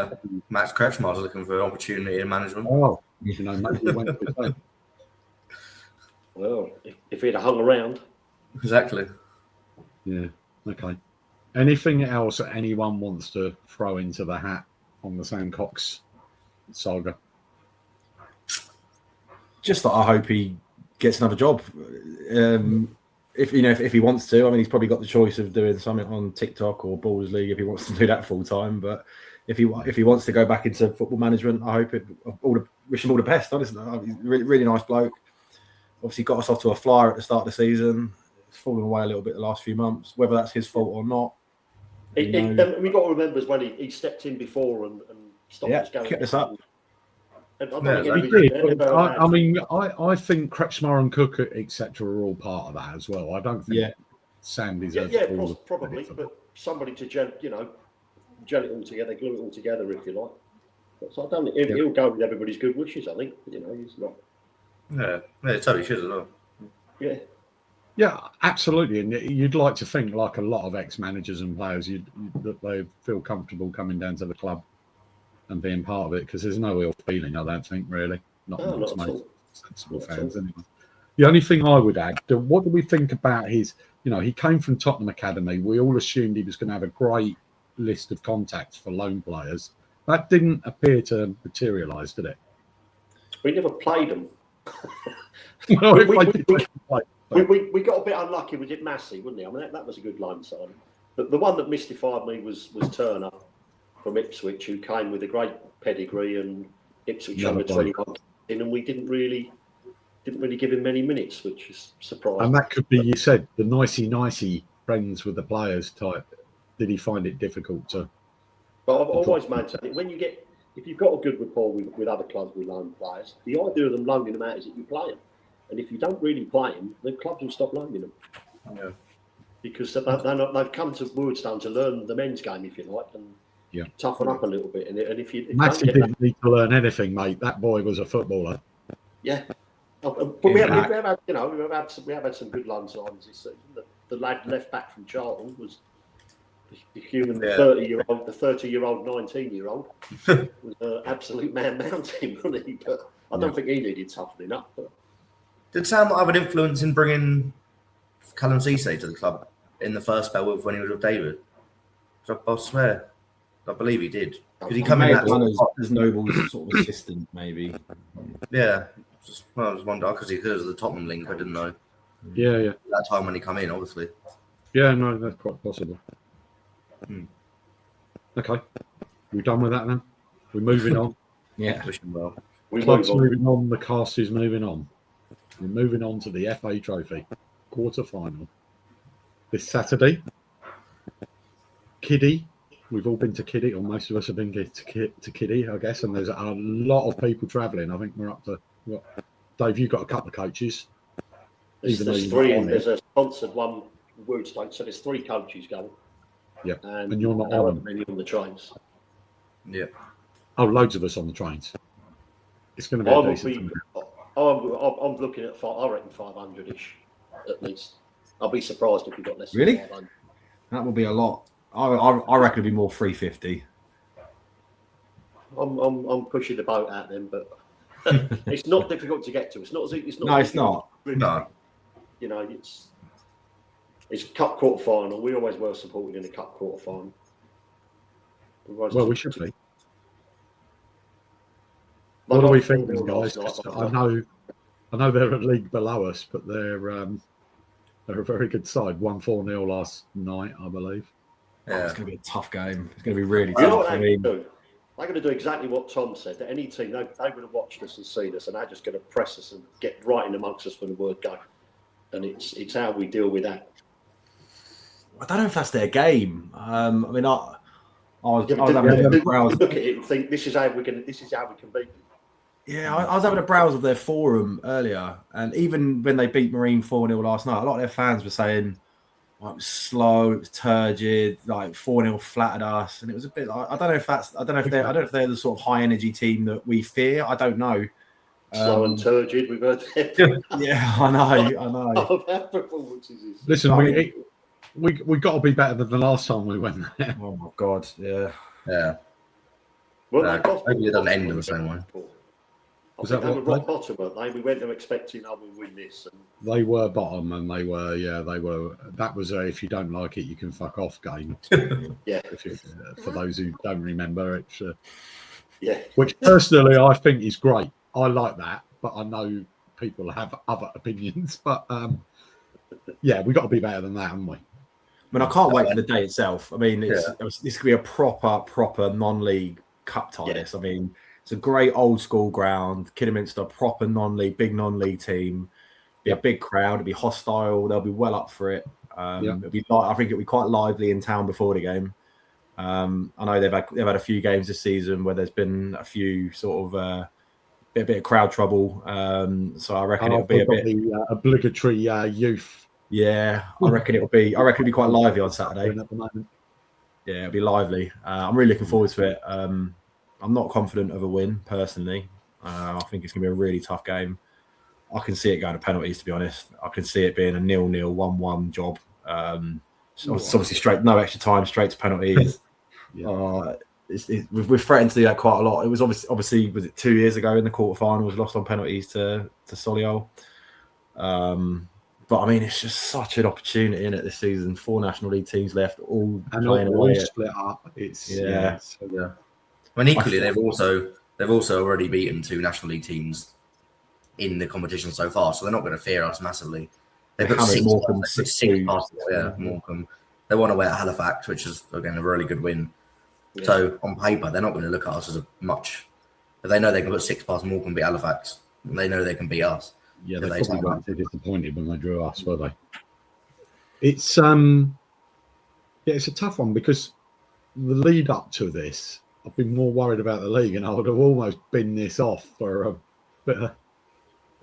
Max Kretschmar's looking for an opportunity in management. Oh, maybe he went to his Well, if he'd have hung around. Exactly. Yeah. Okay. Anything else that anyone wants to throw into the hat on the Sam Cox saga? Just that I hope he gets another job. If he wants to. I mean, he's probably got the choice of doing something on TikTok or Balls League if he wants to do that full time. But if he wants to go back into football management, I hope wish him all the best. Honestly, he's a really, really nice bloke. Obviously, got us off to a flyer at the start of the season. It's fallen away a little bit the last few months. Whether that's his fault or not, we got to remember as well. He stepped in before and stopped us going. Kept us up. I think Kretschmar and Cook, etc., are all part of that as well. I don't think Sam deserves probably, but somebody to gel it all together, glue it all together, if you like. So I don't think he'll go with everybody's good wishes. I think he's not. Yeah, totally should as well. Yeah. Yeah, absolutely. And you'd like to think, like a lot of ex-managers and players, that they feel comfortable coming down to the club and being part of it, because there's no ill feeling, I don't think, really. Not amongst most sensible fans, anyway. The only thing I would add, what do we think about his, he came from Tottenham Academy. We all assumed he was going to have a great list of contacts for loan players. That didn't appear to materialise, did it? We never played them. We got a bit unlucky. Was it Massey, wasn't he? I mean, that was a good loan signing. The one that mystified me was Turner from Ipswich, who came with a great pedigree, and Ipswich under 21, and we didn't really give him many minutes, which is surprising. And that could be, you said, the nicey friends with the players type. Did he find it difficult to? But I've always maintained it. If you've got a good rapport with other clubs with loan players, the idea of them loaning them out is that you play them, and if you don't really play them, the clubs will stop loaning them. Yeah. Because they've come to Woodstone to learn the men's game, if you like, and toughen up a little bit. And if Matty didn't need to learn anything, mate. That boy was a footballer. Yeah, but we have had some good loan signs. The lad left back from Charlton was the human 30-year-old, the 30-year-old, 19-year-old was an absolute man mountain, wasn't he? But I don't think he needed toughening up. But did Sam have an influence in bringing Callum Cisse to the club in the first spell when he was with David? I swear, I believe he did. Did he come in as Noble's sort of assistant, maybe? Yeah. I was wondering because he was the Tottenham link. I didn't know. Yeah. That time when he come in, obviously. Yeah, no, that's quite possible. Okay, we're done with that then. We're moving on. Yeah. Club's moving on. The cast is moving on. We're moving on to the FA Trophy quarter-final this Saturday. Kiddie. We've all been to Kiddie, or most of us have been to Kiddie, I guess. And there's a lot of people travelling. I think we're up to Dave, you've got a couple of coaches. There's three. There's a sponsored one, Woodstone. So there's 3 coaches going. Yeah, and you're not on the trains. Yeah. Oh, loads of us on the trains. It's going to be a decent. I'm looking at I reckon 500-ish at least. I'll be surprised if we got less. Really? Than 500. That would be a lot. I reckon it'd be more 350. I'm pushing the boat out then, but it's not difficult to get to. It's not. No, it's not. No. It's cup quarter final. We always were supported in a cup quarter final. Well, we should be. What do we think, guys? I know they're a league below us, but they're a very good side. 1-4-0 last night, I believe. Yeah, it's going to be a tough game. It's going to be really tough. You know what they're going to do? They're going to do exactly what Tom said. That any team, they would have watched us and seen us, and they're just going to press us and get right in amongst us when the word go. And it's how we deal with that. I don't know if that's their game. I mean, I was having a browse. Look at it and think this is how we can beat them. Yeah, I was having a browse of their forum earlier, and even when they beat Marine 4-0 last night, a lot of their fans were saying it was slow, it was turgid, like 4-0 flattered us, and it was a bit like I don't know if they're the sort of high energy team that we fear. I don't know. Slow and turgid, we've heard that. Yeah, I know. Listen, we got to be better than the last time we went there. Oh my god, yeah. Well, hopefully it doesn't end in the same way. I think they were rock bottom, weren't they? We went there expecting, we'll win this. And They were bottom, and they were. That was a if you don't like it, you can fuck off game. Yeah. For those who don't remember, it's yeah. Which personally I think is great. I like that, but I know people have other opinions. But yeah, we got to be better than that, haven't we? I mean, I can't wait for the day itself. I mean, this could be a proper non-league cup tie. Yeah. I mean, it's a great old school ground. Kidderminster, proper non-league, big non-league team. Be a big crowd. It'll be hostile. They'll be well up for it. It'll be. I think it'll be quite lively in town before the game. I know they've had a few games this season where there's been a few sort of bit of crowd trouble. So I reckon it'll be a bit the obligatory youth. Yeah, I reckon it'll be quite lively on Saturday. At the moment. Yeah, it'll be lively. I'm really looking forward to it. I'm not confident of a win personally. I think it's going to be a really tough game. I can see it going to penalties, to be honest. I can see it being a 0-0, 1-1 job. So it's obviously straight, no extra time, straight to penalties. We've threatened to do that quite a lot. It was obviously was it 2 years ago in the quarterfinals, lost on penalties to Solihull. But I mean, it's just such an opportunity in it this season. 4 National League teams left, all and playing all away. Split up. It's yeah. And equally, they've also already beaten 2 National League teams in the competition so far, so they're not going to fear us massively. They put 6 past Morecambe. They won away at Halifax, which is again a really good win. Yeah. So on paper, they're not going to look at us as much. If they know they can put 6 past Morecambe, beat Halifax, they know they can beat us. Yeah, they probably weren't too disappointed when they drew us, were they? It's it's a tough one because the lead up to this, I've been more worried about the league, and I would have almost binned this off for a bit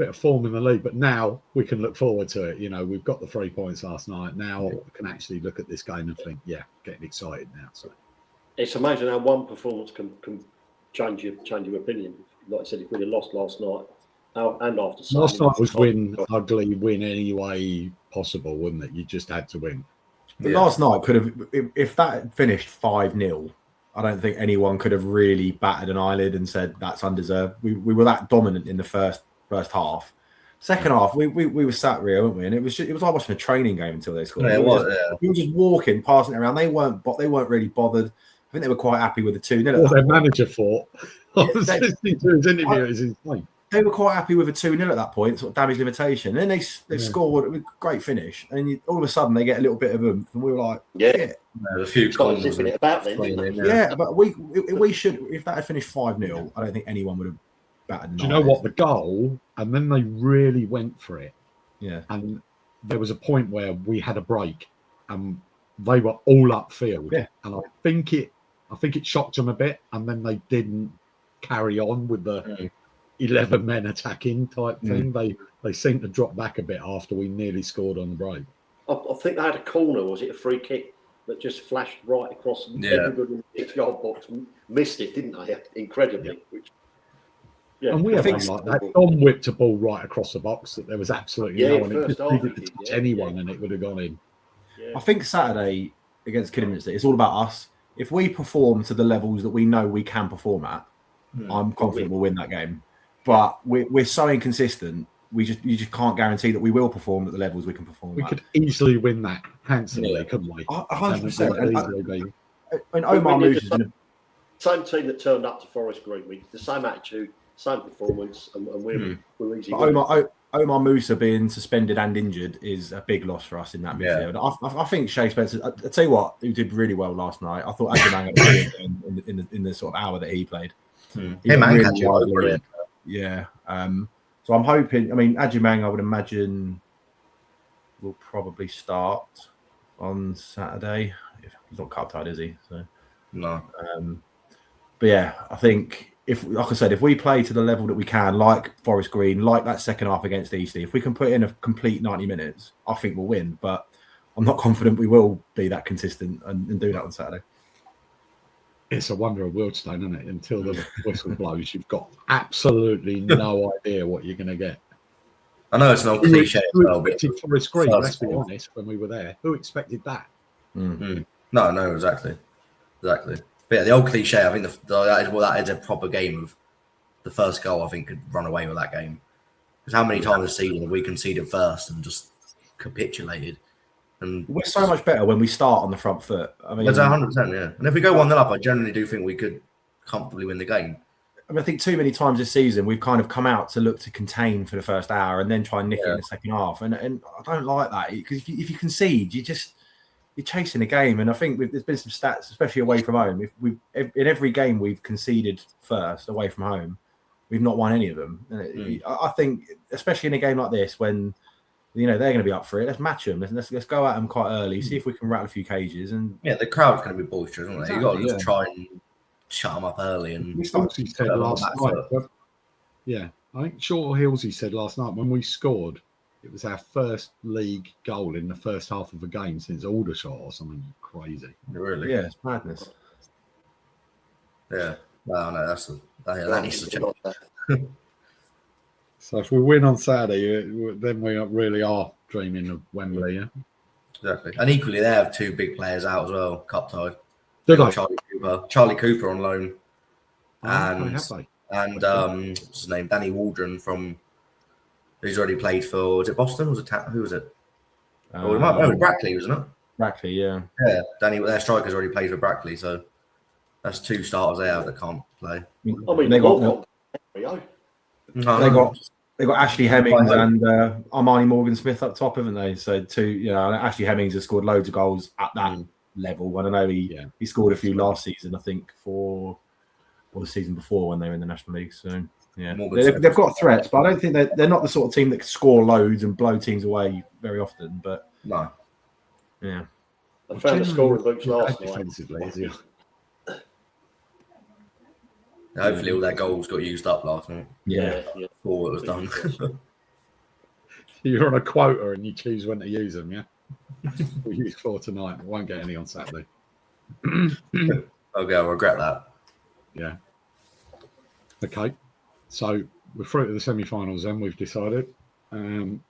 of form in the league. But now we can look forward to it. You know, we've got the 3 points last night. Now we can actually look at this game and think, getting excited now. So it's amazing how one performance can change your opinion. Like I said, if we'd have lost last night. And after last night was ugly win any way possible, wouldn't it? You just had to win. But last night could have, if that had finished 5-0, I don't think anyone could have really batted an eyelid and said that's undeserved. We were that dominant in the first half. Second half, we were sat real, weren't we? And it was like watching a training game until they scored. Yeah, we were just walking, passing it around. They weren't really bothered. I think they were quite happy with the 2-0. What their manager thought. I was listening to his interview. It was insane. They were quite happy with a 2-0 at that point, sort of damage limitation. And then they scored a great finish. And all of a sudden, they get a little bit of oomph. And we were like, a few corners about them. Yeah, but we should, if that had finished 5-0, I don't think anyone would have batted. Do you know what? The goal, and then they really went for it. Yeah. And there was a point where we had a break and they were all upfield. Yeah. And I think it shocked them a bit. And then they didn't carry on with the 11 men attacking type thing. They seemed to drop back a bit after we nearly scored on the break. I think they had a corner. Was it a free kick that just flashed right across? Everybody in the 6-yard box missed it, didn't they? Incredibly. And we have one like that. Don whipped a ball right across the box that there was absolutely no one. It just needed to touch anyone and it would have gone in. Yeah. I think Saturday against Kidderminster, it's all about us. If we perform to the levels that we know we can perform at, I'm confident we'll win that game. But we're so inconsistent. You just can't guarantee that we will perform at the levels we can perform. We could easily win that handsomely, couldn't we? 100%. And Omar Moose is same team that turned up to Forest Green. The same attitude, same performance, and we're easy. Omar Musa being suspended and injured is a big loss for us in that midfield. I think Shea Spencer. I tell you what, who did really well last night. I thought Adjumanga in the sort of hour that he played. Brilliant. Yeah. So I'm hoping. I mean, Adjumang, I would imagine, will probably start on Saturday. He's not cup tied, is he? So no. But yeah, I think like I said, if we play to the level that we can, like Forest Green, like that second half against Eastleigh, if we can put in a complete 90 minutes, I think we'll win. But I'm not confident we will be that consistent and do that on Saturday. It's a wonder of Wildstone, isn't it? Until the whistle blows, you've got absolutely no idea what you're going to get. I know it's an old cliche as well. Who expected Forest Green, let's be honest, when we were there? Who expected that? No, exactly. But yeah, the old cliche, I think that is a proper game of the first goal, I think, could run away with that game. Because how many times this season have we conceded first and just capitulated? And We're so much better when we start on the front foot. I mean, that's 100%, yeah. And if we go 1-0 up, I generally do think we could comfortably win the game. I think too many times this season we've kind of come out to look to contain for the first hour and then try and nick it in the second half. And I don't like that, because if you concede, you're chasing the game. And I think there's been some stats, especially away from home. If in every game we've conceded first away from home, we've not won any of them. And I think, especially in a game like this, when they're going to be up for it, let's match them. Let's go at them quite early, see if we can rattle a few cages. And yeah, the crowd's going to be boisterous, isn't it? Exactly, You've got to just try and shut them up early. And Hillsey said last night. Yeah, I think Short Hillsey said last night when we scored, it was our first league goal in the first half of a game since Aldershot or something crazy. Really? yeah, it's madness. Yeah. Well, no, that needs to change. So if we win on Saturday, then we really are dreaming of Wembley, yeah? Exactly. And equally, they have two big players out as well, cup tied. Did they? Charlie Cooper on loan. Have they? And what's his name? Danny Waldron who's already played for, was it Boston? Who was it? It was Brackley, wasn't it? Brackley, yeah. Yeah, their striker's already played for Brackley, so that's two starters they have that can't play. I mean, they got Ashley Hemmings and Armani Morgan-Smith up top, haven't they? So Ashley Hemmings has scored loads of goals at that level. I don't know, he scored a few last season, I think, or the season before when they were in the National League. So yeah, they've got threats, but I don't think they're not the sort of team that can score loads and blow teams away very often. But no, I found the scoring books last night. Defensively, hopefully all their goals got used up last night. Yeah. All it was done. You're on a quota and you choose when to use them, yeah? We'll use 4 tonight. We won't get any on Saturday. Okay, I'll regret that. Yeah. Okay. So we're through to the semi-finals then, we've decided. And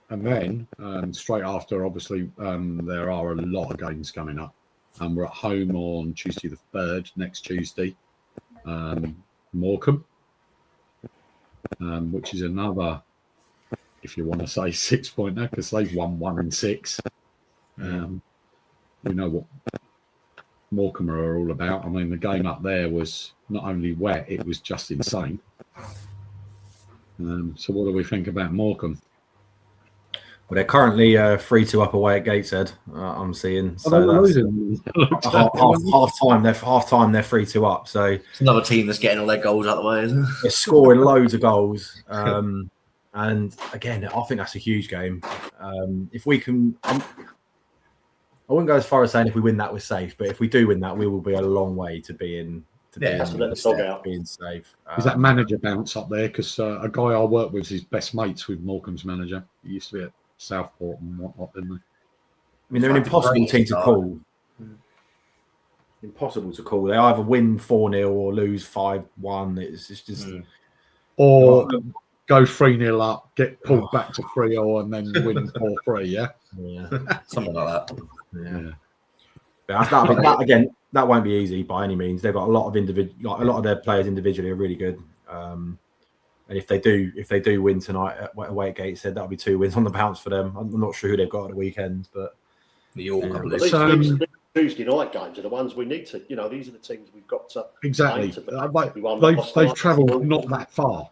then straight after, obviously, there are a lot of games coming up. And we're at home on Tuesday the 3rd, next Tuesday. Morecambe, which is another, if you want to say, 6-pointer, because they've won 1 and 6. We know what Morecambe are all about. I mean, the game up there was not only wet, it was just insane. So what do we think about Morecambe? Well, they're currently 3-2 up away at Gateshead. I'm seeing. So that's half time. They're 3-2 up. So it's another team that's getting all their goals out of the way, isn't it? They're scoring loads of goals. And again, I think that's a huge game. If we can, I wouldn't go as far as saying if we win that we're safe, but if we do win that, we will be a long way to being safe. Is that manager bounce up there? Because a guy I work with is best mates with Morecambe's manager. He used to be at Southport and whatnot, didn't they? I mean, they're an impossible team to call. Impossible to call. They either win 4-0 or lose 5-1. It's just or go 3-0 up, get pulled back to 3-0, and then win 4-3. Yeah, something like that. Yeah. That that won't be easy by any means. They've got a lot of a lot of their players individually are really good. And if they do win tonight away at Gateshead, that'll be 2 wins on the bounce for them. I'm not sure who they've got at the weekend, but Tuesday night games are the ones we need to. These are the teams we've got to. Exactly. They've travelled not that far.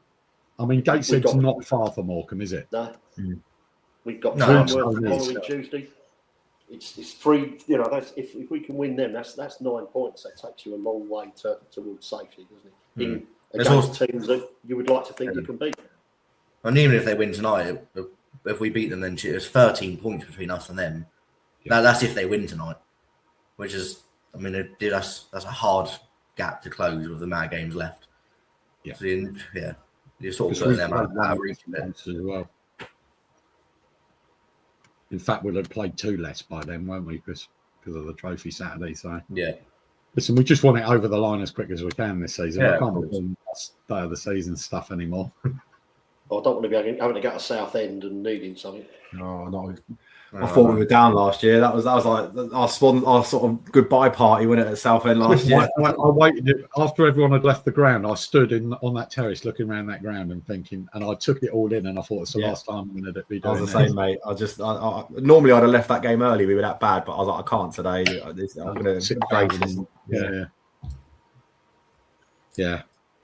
I mean, Gateshead's not far from Morecambe, is it? No. We've got following Tuesday. It's 3. That's if we can win them, that's 9 points. That takes you a long way towards safety, doesn't it? Against teams that you would like to think you can beat. And even if they win tonight, if we beat them, then it's 13 points between us and them. Yeah. That's if they win tonight, which is, I mean, that's a hard gap to close with the amount of games left. Yeah. So you're sort of putting them out of reach a bit as well. In fact, we'll have played 2 less by then, won't we? Because of the trophy Saturday. So yeah. Listen, we just want it over the line as quick as we can this season. Yeah, I can't be doing start of the season stuff anymore. I don't want to be having to go to Southend and needing something. No, I thought we were down last year. That was like our sort of goodbye party, wasn't it, at Southend last year? I waited after everyone had left the ground. I stood on that terrace looking around that ground and thinking, and I took it all in, and I thought it's the last time I'm going to be doing I was the this. same, mate. Normally I'd have left that game early. We were that bad, but I was like, I can't today. I'm going to break it. Yeah.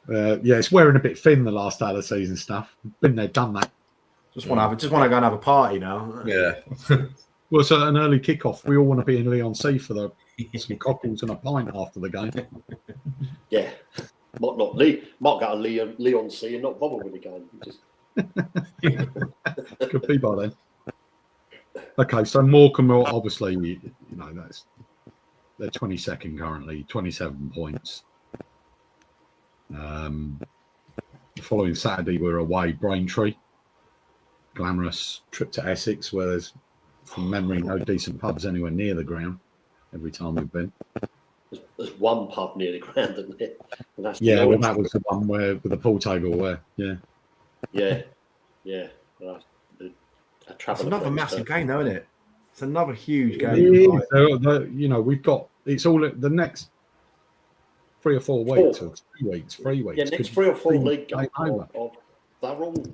It's wearing a bit thin the last out of the season stuff. Been there, done that. Just want to go and have a party now. Yeah. Well, it's an early kickoff. We all want to be in Leon C for some cockles and a pint after the game. Yeah. Might go to Leon C and not bother with the game. Could be by then. Okay, so Morecambe are obviously, they're 22nd currently, 27 points. The following Saturday we're away, Braintree. Glamorous trip to Essex, where there's, from memory, no decent pubs anywhere near the ground every time we've been. There's one pub near the ground, isn't there? And that's that was the one where with the pool table where, yeah. Well, it's another massive game, though, isn't it? It's another huge game. We've got it's all the next 3 or 4 weeks or 2 weeks, 3 weeks. Yeah, next 3 or 4 league games. They're all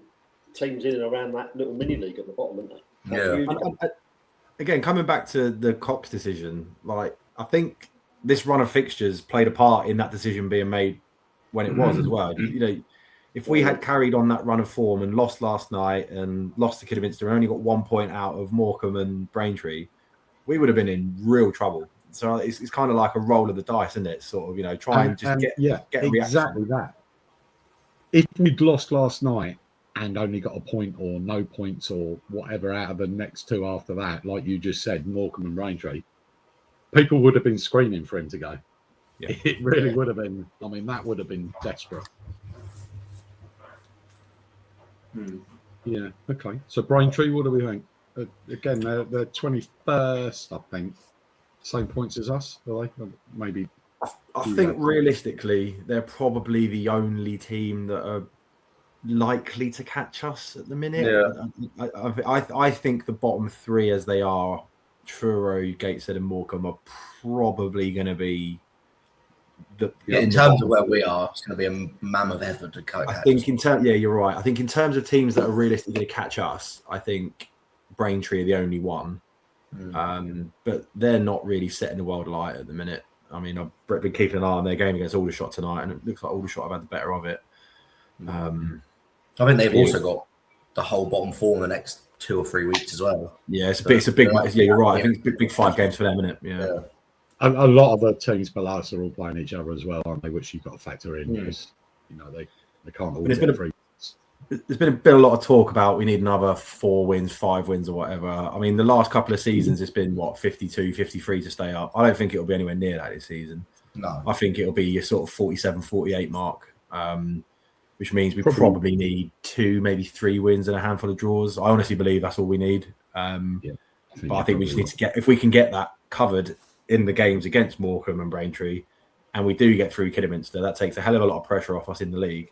teams in and around that little mini league at the bottom, aren't they? Yeah. Again, coming back to the Cox decision, like I think this run of fixtures played a part in that decision being made when it was as well. If we had carried on that run of form and lost last night and lost to Kidderminster and only got 1 point out of Morecambe and Braintree, we would have been in real trouble. So it's kind of like a roll of the dice, isn't it? Sort of, try and just get a reaction. Exactly that. If we'd lost last night and only got a point or no points or whatever out of the next 2 after that, like you just said, Morecambe and Braintree, people would have been screaming for him to go. Yeah. It really would have been. I mean, that would have been desperate. Yeah. Okay. So Braintree, what do we think? Again, they're 21st, I think. Same points as us, are they? Maybe. I think realistically, they're probably the only team that are likely to catch us at the minute. Yeah. I think the bottom 3 as they are, Truro, Gateshead and Morecambe, are probably going to be in terms of where we are, it's going to be a mammoth effort to catch. I think you're right. I think in terms of teams that are realistically going to catch us, I think Braintree are the only one. But they're not really setting the world alight at the minute. I mean, I've been keeping an eye on their game against Aldershot tonight, and it looks like Aldershot have had the better of it. I think they've also got the whole bottom 4 in the next 2 or 3 weeks as well. Yeah, it's a big. Yeah, you're right. I think it's big 5 games for them, isn't it? Yeah. A lot of the teams below us are all playing each other as well, aren't they? Which you've got to factor in because they can't all get 3. There's been a lot of talk about we need another 4 wins, 5 wins or whatever. I mean, the last couple of seasons it's been 52, 53 to stay up. I don't think it'll be anywhere near that this season. No. I think it'll be your sort of 47, 48 mark, which means we probably need 2, maybe 3 wins and a handful of draws. I honestly believe that's all we need. But I think we just need to get, if we can get that covered in the games against Morecambe and Braintree, and we do get through Kidderminster, that takes a hell of a lot of pressure off us in the league.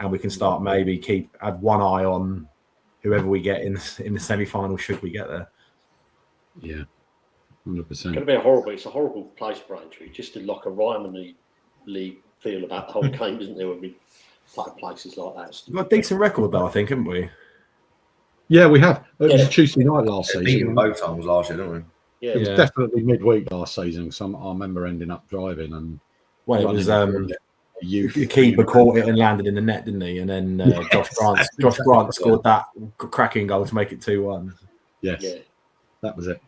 And we can start add one eye on whoever we get in the semi-final should we get there. Yeah, 100%. It's going to be it's a horrible place, Braintree. Just to like a Ryman League feel about the whole game, isn't there, when we play places like that? We've got a decent record though, I think, haven't we? Yeah, we have. It was a Tuesday night last season. Both times last year, didn't we? Yeah, it was definitely midweek last season. I remember ending up driving and. Well, it was. The keeper caught it and landed in the net, didn't he? And then Josh Grant scored that cracking goal to make it 2-1. Yes, that was it.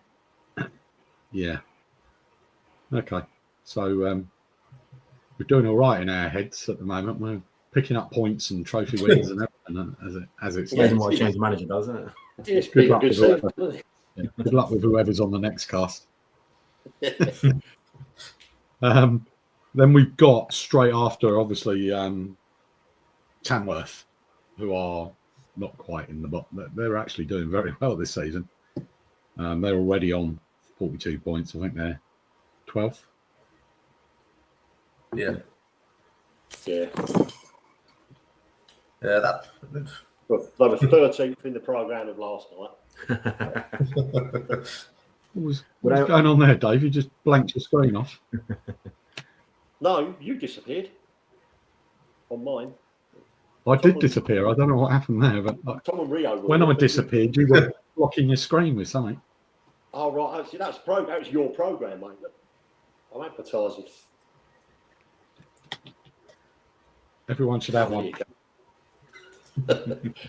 Yeah. Okay, so we're doing all right in our heads at the moment. We're picking up points and trophy wins and everything as it's. Depends what a change of manager does, isn't it? It's good luck good luck with whoever's on the next cast. Then we've got straight after, obviously, Tamworth, who are not quite in the bottom. They're actually doing very well this season. They're already on 42 points. I think they're 12th. Yeah. Yeah. Yeah, Well, they were 13th in the programme of last night. What's going on there, Dave? You just blanked your screen off. No, you disappeared on mine. I did disappear. I don't know what happened there, but Tom and Rio. when I disappeared, you were blocking your screen with something. Oh right, actually, that was your programme, mate. I'm advertising. Everyone should have one.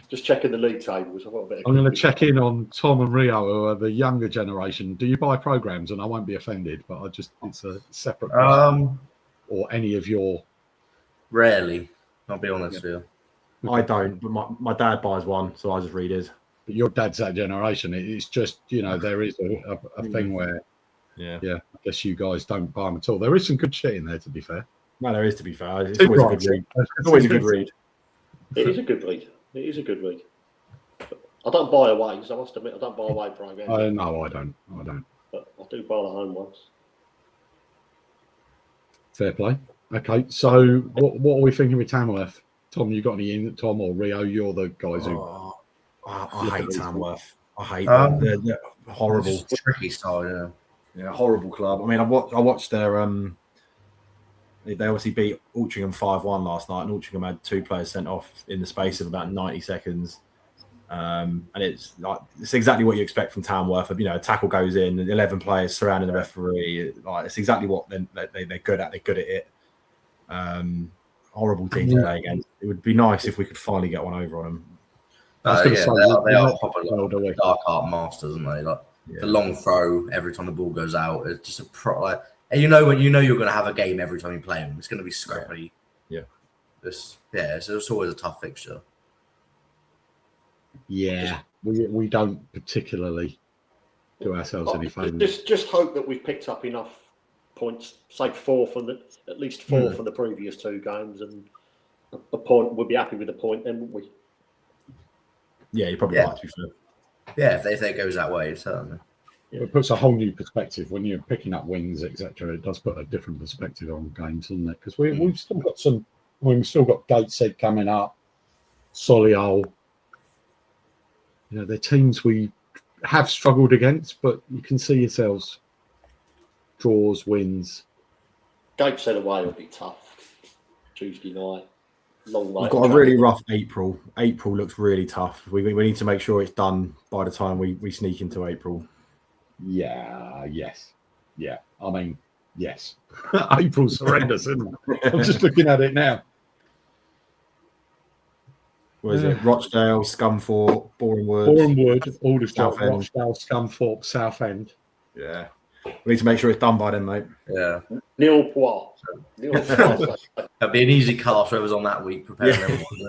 Just checking the league tables. I'm going to check in on Tom and Rio, who are the younger generation. Do you buy programs? And I won't be offended, but it's a separate question. Or any of your. Rarely, I'll be honest with you. I don't, but my dad buys one, so I just read his. But your dad's that generation. It's just, there is a thing where, I guess you guys don't buy them at all. There is some good shit in there, to be fair. No, there is, to be fair. It's always a good read. It's always a good read. It is a good read. It is a good read. I don't buy away, so I must admit I don't buy away programs. No, I don't. But I do buy the home ones. Fair play. Okay, so what are we thinking with Tamworth? Tom, you got any in? Tom or Rio? You're the guys who. I hate Tamworth. I hate them. They're horrible. Tricky style, yeah, horrible club. I mean, I watched their. They obviously beat Altrincham 5-1 last night, and Altrincham had 2 players sent off in the space of about 90 seconds. And it's exactly what you expect from Tamworth. A tackle goes in, 11 players surrounding the referee. It's exactly what they're good at. They're good at it. Horrible team to play against. It would be nice if we could finally get one over on them. they are proper dark art masters, aren't they? The long throw every time the ball goes out. It's just and when you're going to have a game every time you play them, it's going to be scrappy. Yeah. It's always a tough fixture. Yeah, we don't particularly do ourselves any favours. Just hope that we've picked up enough points, say at least 4 from the previous 2 games, and a point. We'll be happy with a point, then, won't we? Yeah, you're probably right. To be fair. Yeah, if it goes that way, certainly. Yeah. It puts a whole new perspective when you're picking up wins, etc. It does put a different perspective on games, doesn't it? Because we've still got we've still got Gateshead coming up, Solihull. They're teams we have struggled against, but you can see yourselves draws, wins. Gateshead away will be tough. Tuesday night, long way. We've got a really rough April. April looks really tough. We need to make sure it's done by the time we sneak into April. Yeah, yes. Yeah, I mean, yes. April's horrendous, isn't it? I'm just looking at it now. What is it? Rochdale, Scunthorpe, Borehamwood, Aldershot, Rochdale, Scunthorpe, Southend. Yeah. We need to make sure it's done by then, mate. Yeah. Newport. That'd be an easy cast whoever's on that week preparing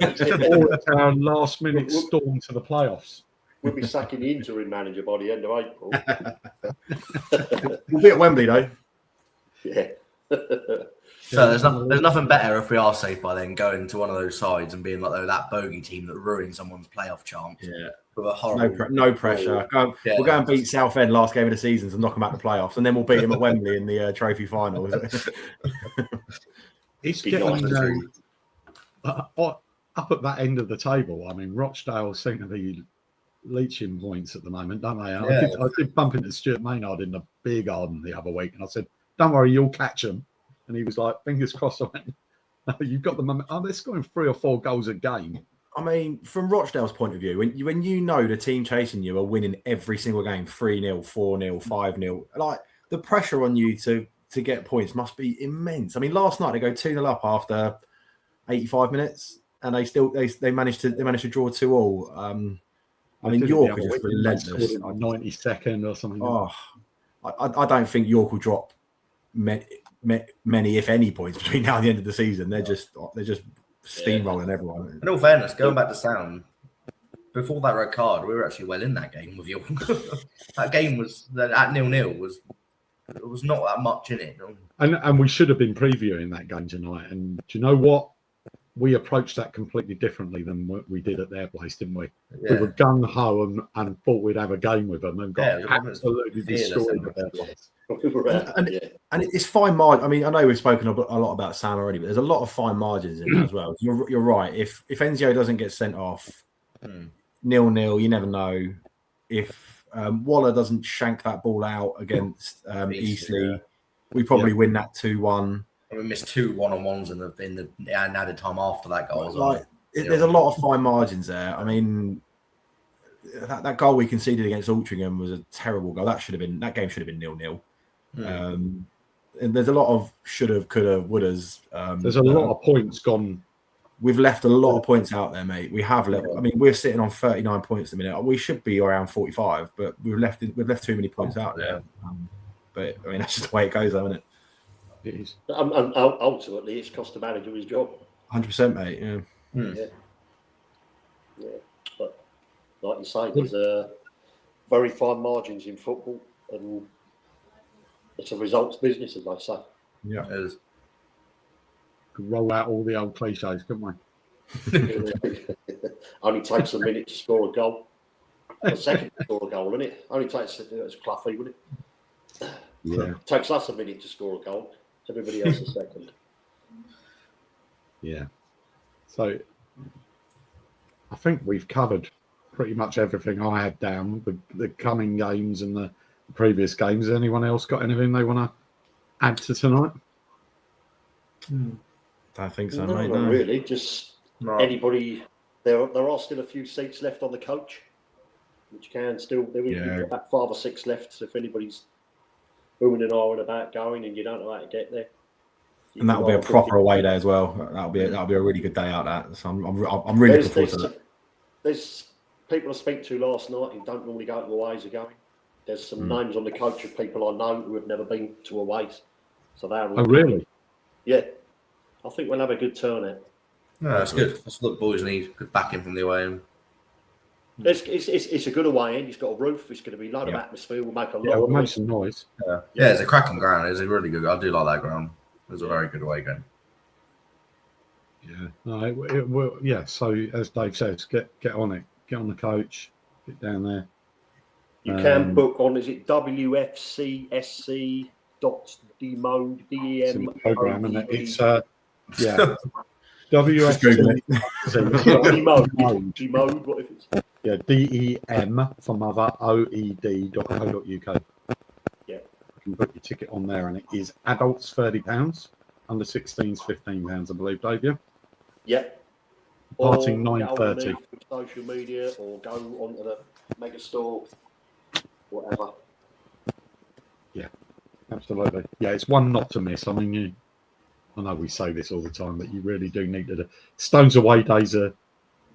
Aldertown last minute storm to the playoffs. We'll be sacking the interim manager by the end of April. We'll be at Wembley, though. Yeah. So there's nothing better if we are safe by then going to one of those sides and being like that bogey team that ruins someone's playoff chance. Yeah. With a horrible, no pressure. We'll go and beat Southend last game of the season to knock them out the playoffs, and then we'll beat them at Wembley in the trophy final. It's getting up at that end of the table. I mean, Rochdale seem to be leeching points at the moment, don't they? Yeah. I did bump into Stuart Maynard in the beer garden the other week, and I said, "Don't worry, you'll catch them." And he was like, "Fingers crossed." I went, "You've got the moment." Oh, they're scoring 3 or 4 goals a game. I mean, from Rochdale's point of view, when you know the team chasing you are winning every single game, 3-0, 4-0, 5-0, like the pressure on you to get points must be immense. I mean, last night they go 2-0 up after 85 minutes, and they managed to draw 2-2. I mean, York are just relentless. 92nd or something. Oh, I don't think York will drop many, if any, points between now and the end of the season. They're just steamrolling everyone. In all fairness, going back to Sound, before that red card, we were actually well in that game with York. That game was at 0-0 was not that much in it. And we should have been previewing that game tonight. And do you know what? We approached that completely differently than what we did at their place, didn't we? Yeah. We were gung ho and thought we'd have a game with them and got absolutely destroyed at their place. And it's fine margin. I mean, I know we've spoken a lot about Sam already, but there's a lot of fine margins in that as well. You're right. If Enzio doesn't get sent off, 0-0. You never know if Waller doesn't shank that ball out against Eastleigh. We probably win that 2-1. We missed 2 1-on-1s in the added time after that goal as well. There's a lot of fine margins there. I mean, that goal we conceded against Altrincham was a terrible goal. That game should have been 0-0. And there's a lot of should have, could have, would have. There's a lot of points gone. We've left a lot of points out there, mate. We have left. I mean, we're sitting on 39 points a minute. We should be around 45, but we've left too many points out there. But I mean, that's just the way it goes, though, isn't it? It is. And ultimately, it's cost the manager his job. 100%, mate. Yeah. But like you say, there's very fine margins in football, and it's a results business, as I say. Yeah, It is. Could roll out all the old cliches, couldn't we? Only takes a minute to score a goal. A second to score a goal, isn't it? Only takes it's Cluffy, wouldn't it? Yeah. Takes us a minute to score a goal. Everybody else a second. Yeah. So I think we've covered pretty much everything I had down, the coming games and the previous games. Has anyone else got anything they want to add to tonight? I think so, No, mate. not No. really. Just anybody. There are still a few seats left on the coach, which can still. We've got about 5 or 6 left. So if anybody's booming and ahhing about going and you don't know how to get there, And that'll be a proper away day as well. That'll be a really good day out of that. So I'm really looking forward to that. There's people I spoke to last night who don't normally go to aways are going. There's some names on the coach of people I know who have never been to aways. So they're all Really? Yeah. I think we'll have a good turnout. No, that's good. That's what the boys need. Good backing from the away end. It's a good away end. It's got a roof. It's going to be a load of atmosphere. We'll make a lot We'll of make some noise. Yeah, it's a cracking ground. It's a really good. I do like that ground. It's a very good away game. Yeah. No, it will. Yeah. So as Dave says, get on it. Get on the coach. Get down there. You can book on. Is it WFCSC.demode DEM program, and it's yeah. WFC Demode. What if it's DEM for mother OED.co.uk. Yeah. You can book your ticket on there, and it is adults £30, under 16s £15, I believe, Dave. Yeah. Yeah. Starting Or 9:30. Social media, or go onto the mega store, whatever. Yeah, absolutely. Yeah, it's one not to miss. I mean, I know we say this all the time, but you really do need to. Stones away days are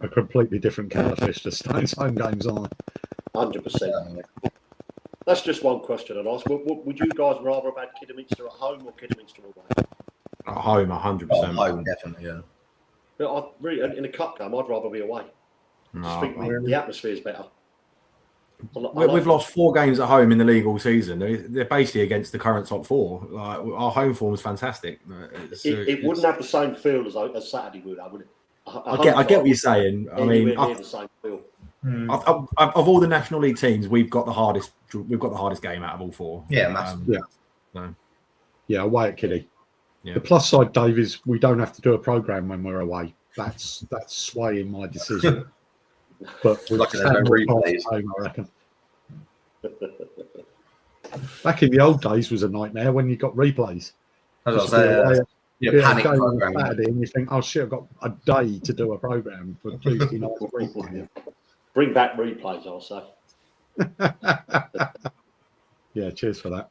a completely different kettle of fish to Stones home games, aren't they? 100%. That's just one question I'd ask. Would you guys rather have had Kidderminster at home or Kidderminster away? At home, 100%. Home, definitely, yeah. But in a cup game, I'd rather be away. I think the atmosphere is better. We've lost 4 games at home in the league all season. They're basically against the current top 4. Like, our home form is fantastic. It wouldn't have the same feel as Saturday would, would it? I get what you're saying. I mean, the same feel. Of all the National League teams, we've got the hardest game out of all 4. Yeah, massive. Yeah, away at Kiddie. Yeah. The plus side, Dave, is we don't have to do a programme when we're away. That's swaying my decision. But we're Like replays. Home, I reckon. Back in the old days was a nightmare when you got replays. As I say, panic program. Saturday and you think, oh shit, I've got a day to do a programme for Tuesday night replay. Bring back replays, I'll say. Yeah, cheers for that.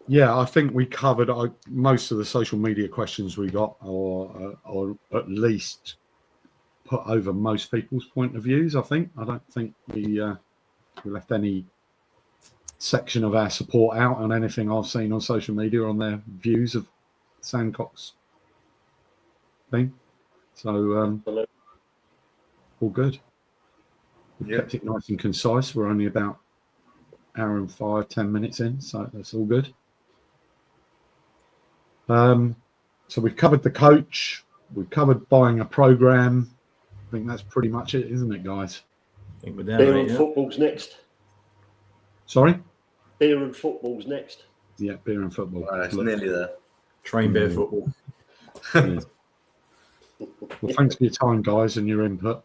Yeah, I think we covered most of the social media questions we got, or at least put over most people's point of views. I don't think we left any section of our support out on anything I've seen on social media on their views of Sam Cox thing. So all good. We kept it nice and concise. We're only about hour and 5-10 minutes in, so that's all good. So we've covered the coach, we've covered buying a program. I think that's pretty much it, isn't it, guys? I think we're there. Beare and football's next. Sorry? Beare and football's next. Yeah, beer and football. It's nearly there. Train Beare football. Yeah. Well, thanks for your time, guys, and your input.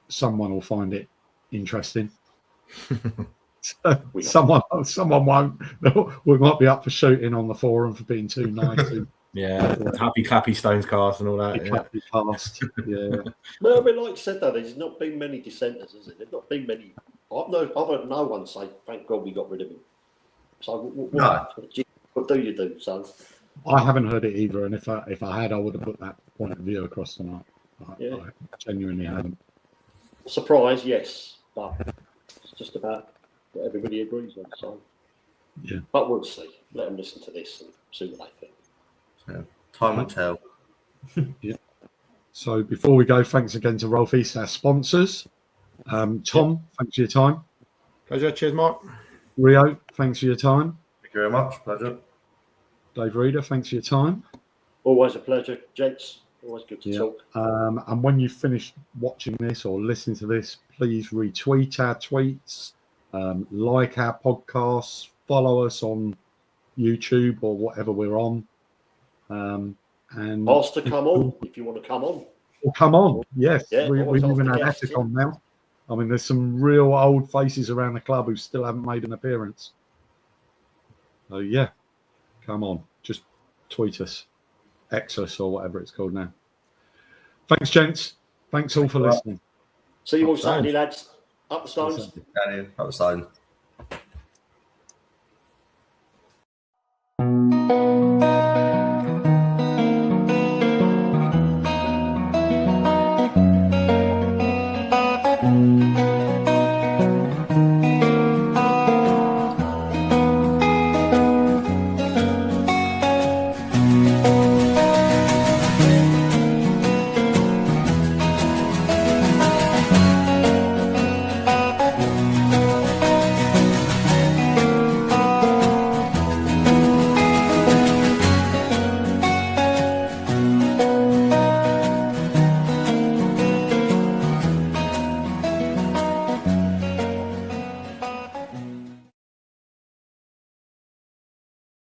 Someone will find it interesting. Someone won't. We might be up for shooting on the forum for being too nice. Yeah, happy clappy StonesCast and all that. Clappy cast. Yeah. No, I mean, like I said though, there's not been many dissenters, has it? There's not been many. I've heard no one say, "Thank God we got rid of him." So what do you do? So I haven't heard it either, and if I had, I would have put that point of view across tonight. I genuinely haven't. Surprise, yes, but it's just about what everybody agrees on. So yeah, but we'll see. Let them listen to this and see what they think. Yeah. Time will tell. Yeah. So before we go, thanks again to Rolf East, our sponsors. Tom, thanks for your time. Pleasure. Cheers, Mark. Rio, thanks for your time. Thank you very much. Pleasure. Dave Reeder, thanks for your time. Always a pleasure, gents. Always good to talk. And when you finish watching this or listening to this, please retweet our tweets, like our podcasts, follow us on YouTube or whatever we're on. And ask to come on if you want to come on. Well, come on, yes. Yeah, we even had guests, Attic on now. I mean, there's some real old faces around the club who still haven't made an appearance. So yeah, come on, just tweet us, X us, or whatever it's called now. Thanks, gents. Thanks all for listening. See you on Saturday, lads. Up the Stones. Up the Stones.